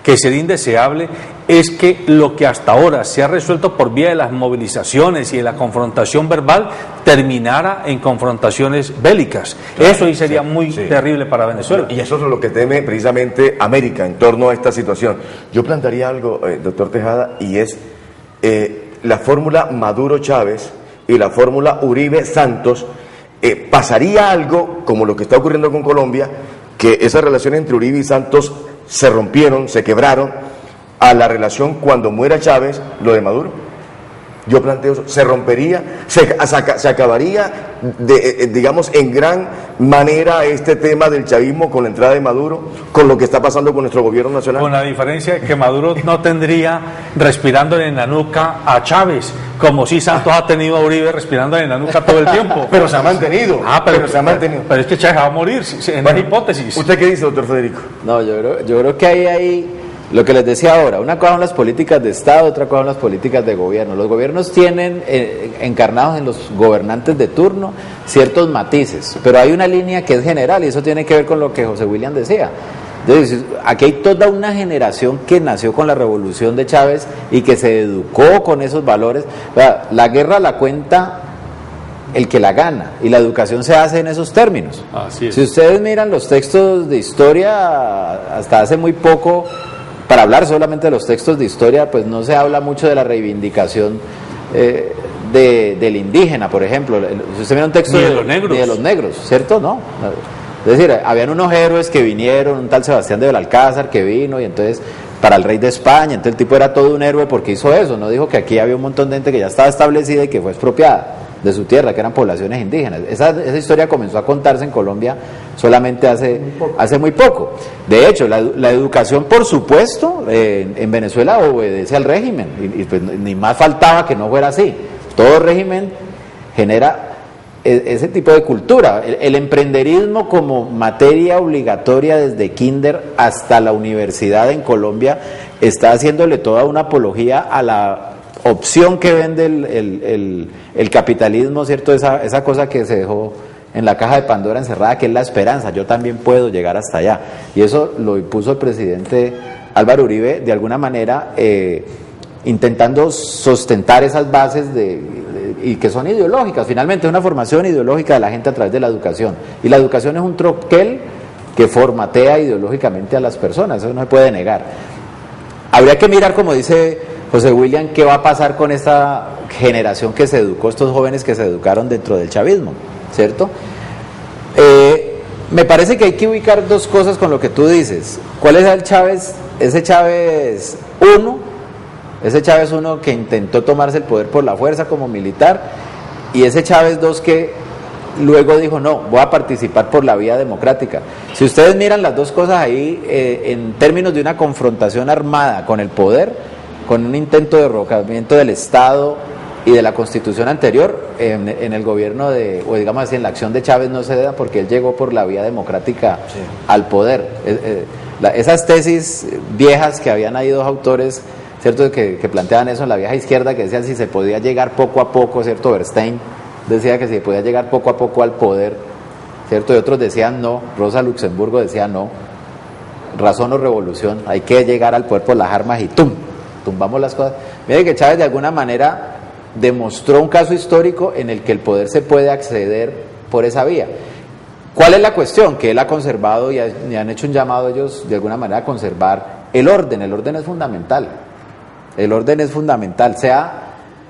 que sería indeseable, es que lo que hasta ahora se ha resuelto por vía de las movilizaciones y de la confrontación verbal terminara en confrontaciones bélicas. Claro, eso sí sería muy terrible para Venezuela. Y eso es lo que teme precisamente América en torno a esta situación. Yo plantearía algo, doctor Tejada, y es la fórmula Maduro-Chávez y la fórmula Uribe-Santos. Pasaría algo como lo que está ocurriendo con Colombia, que esa relación entre Uribe y Santos se rompieron, se quebraron, a la relación cuando muera Chávez, lo de Maduro. Yo planteo eso, se rompería, se acabaría, digamos, en gran manera este tema del chavismo con la entrada de Maduro, con lo que está pasando con nuestro gobierno nacional. Con la diferencia de que Maduro no tendría respirándole en la nuca a Chávez, como si Santos ha tenido a Uribe respirándole en la nuca todo el tiempo. Pero se ha mantenido. Pero se ha mantenido. Pero es que Chávez va a morir, en esa hipótesis. ¿Usted qué dice, doctor Federico? No, yo creo que hay lo que les decía ahora, una cosa son las políticas de Estado, otra cosa son las políticas de gobierno. Los gobiernos tienen encarnados en los gobernantes de turno ciertos matices, pero hay una línea que es general y eso tiene que ver con lo que José William decía. Entonces, aquí hay toda una generación que nació con la revolución de Chávez y que se educó con esos valores. La guerra la cuenta el que la gana, y la educación se hace en esos términos. Así es. Si ustedes miran los textos de historia, hasta hace muy poco, para hablar solamente de los textos de historia, pues no se habla mucho de la reivindicación del indígena, por ejemplo. Si usted mira un texto de los negros, ¿cierto? No. Es decir, habían unos héroes que vinieron, un tal Sebastián de Belalcázar que vino, y entonces para el rey de España, entonces el tipo era todo un héroe porque hizo eso, no dijo que aquí había un montón de gente que ya estaba establecida y que fue expropiada de su tierra, que eran poblaciones indígenas. Esa historia comenzó a contarse en Colombia solamente hace muy poco. De hecho, la educación, por supuesto, en Venezuela obedece al régimen, y pues ni más faltaba que no fuera así. Todo régimen genera ese tipo de cultura. El emprenderismo como materia obligatoria desde kinder hasta la universidad en Colombia está haciéndole toda una apología a la opción que vende el capitalismo, ¿cierto? Esa cosa que se dejó en la caja de Pandora encerrada, que es la esperanza. Yo también puedo llegar hasta allá. Y eso lo impuso el presidente Álvaro Uribe, de alguna manera, intentando sustentar esas bases y que son ideológicas. Finalmente es una formación ideológica de la gente a través de la educación. Y la educación es un troquel que formatea ideológicamente a las personas, eso no se puede negar. Habría que mirar, como dice José William, qué va a pasar con esta generación que se educó, estos jóvenes que se educaron dentro del chavismo, ¿cierto? Me parece que hay que ubicar dos cosas con lo que tú dices. ¿Cuál es el Chávez? Ese Chávez 1, ese Chávez 1 que intentó tomarse el poder por la fuerza como militar, y ese Chávez 2 que luego dijo, no, voy a participar por la vía democrática. Si ustedes miran las dos cosas ahí, en términos de una confrontación armada con el poder, con un intento de derrocamiento del Estado y de la Constitución anterior, en el gobierno o digamos así, en la acción de Chávez no se da, porque él llegó por la vía democrática al poder. Esas tesis viejas que habían ahí dos autores, ¿cierto?, que planteaban eso en la vieja izquierda, que decían si se podía llegar poco a poco, ¿cierto? Bernstein decía que si se podía llegar poco a poco al poder, ¿cierto? Y otros decían no, Rosa Luxemburgo decía no, razón o revolución, hay que llegar al poder por las armas y tumbamos las cosas. Mire que Chávez de alguna manera demostró un caso histórico en el que el poder se puede acceder por esa vía. ¿Cuál es la cuestión? Que él ha conservado y han hecho un llamado ellos de alguna manera a conservar el orden es fundamental. El orden es fundamental, sea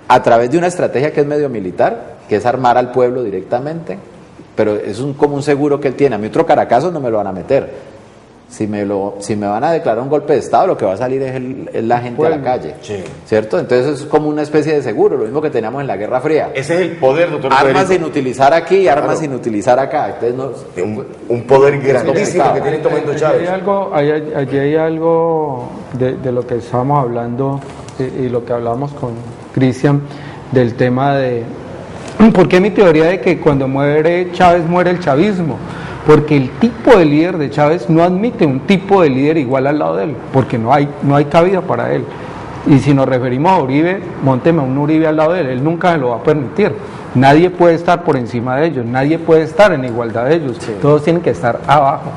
a través de una estrategia que es medio militar, que es armar al pueblo directamente, pero es como un seguro que él tiene. A mí otro caracazo no me lo van a meter. Si me van a declarar un golpe de Estado, lo que va a salir es la gente a la calle, sí. ¿Cierto? Entonces es como una especie de seguro, lo mismo que teníamos en la Guerra Fría. Ese es el poder, doctor. Armas sin utilizar aquí y armas sin utilizar acá. Entonces un poder grandísimo que tiene tomando Chávez. Allí hay algo de lo que estábamos hablando y lo que hablamos con Cristian, del tema de ¿por qué mi teoría de que cuando muere Chávez muere el chavismo? Porque el tipo de líder de Chávez no admite un tipo de líder igual al lado de él, porque no hay cabida para él. Y si nos referimos a Uribe, mónteme un Uribe al lado de él nunca se lo va a permitir. Nadie puede estar por encima de ellos, nadie puede estar en igualdad de ellos, sí. Todos tienen que estar abajo.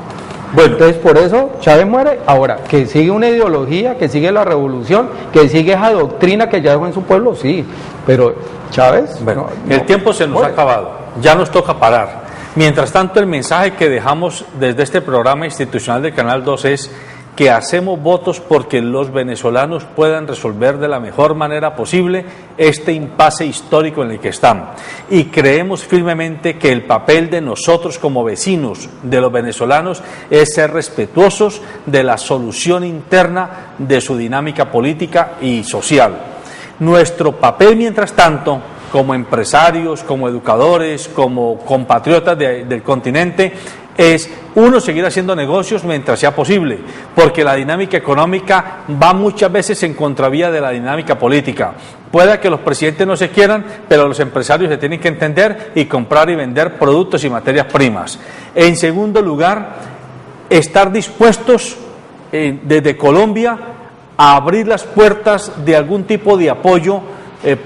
Bueno, entonces por eso Chávez muere. Ahora, que sigue una ideología, que sigue la revolución, que sigue esa doctrina que ya dejó en su pueblo, sí, pero Chávez... Bueno, el tiempo se nos ha acabado, ya nos toca parar. Mientras tanto, el mensaje que dejamos desde este programa institucional del Canal 2 es que hacemos votos porque los venezolanos puedan resolver de la mejor manera posible este impasse histórico en el que están. Y creemos firmemente que el papel de nosotros como vecinos de los venezolanos es ser respetuosos de la solución interna de su dinámica política y social. Nuestro papel, mientras tanto, como empresarios, como educadores, como compatriotas del continente, es, uno, seguir haciendo negocios mientras sea posible, porque la dinámica económica va muchas veces en contravía de la dinámica política. Puede que los presidentes no se quieran, pero los empresarios se tienen que entender y comprar y vender productos y materias primas. En segundo lugar, estar dispuestos desde Colombia a abrir las puertas de algún tipo de apoyo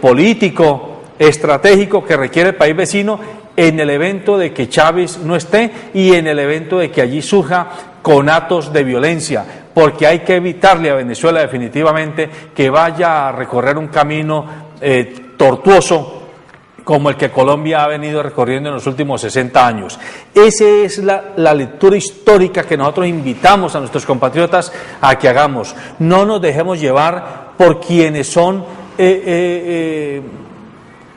político, estratégico que requiere el país vecino en el evento de que Chávez no esté y en el evento de que allí surja conatos de violencia, porque hay que evitarle a Venezuela definitivamente que vaya a recorrer un camino tortuoso como el que Colombia ha venido recorriendo en los últimos 60 años. Esa es la lectura histórica que nosotros invitamos a nuestros compatriotas a que hagamos. No nos dejemos llevar por quienes son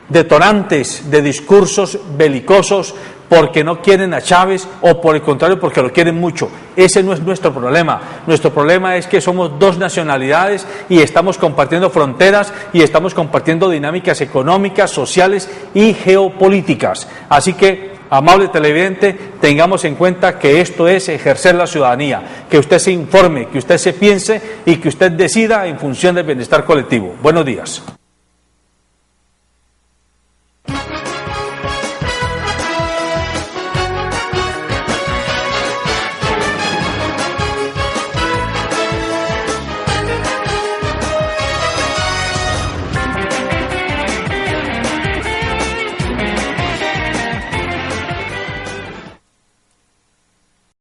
detonantes de discursos belicosos porque no quieren a Chávez o por el contrario porque lo quieren mucho. Ese no es nuestro problema. Nuestro problema es que somos dos nacionalidades y estamos compartiendo fronteras y estamos compartiendo dinámicas económicas, sociales y geopolíticas. Así que, amable televidente, tengamos en cuenta que esto es ejercer la ciudadanía, que usted se informe, que usted se piense y que usted decida en función del bienestar colectivo. Buenos días.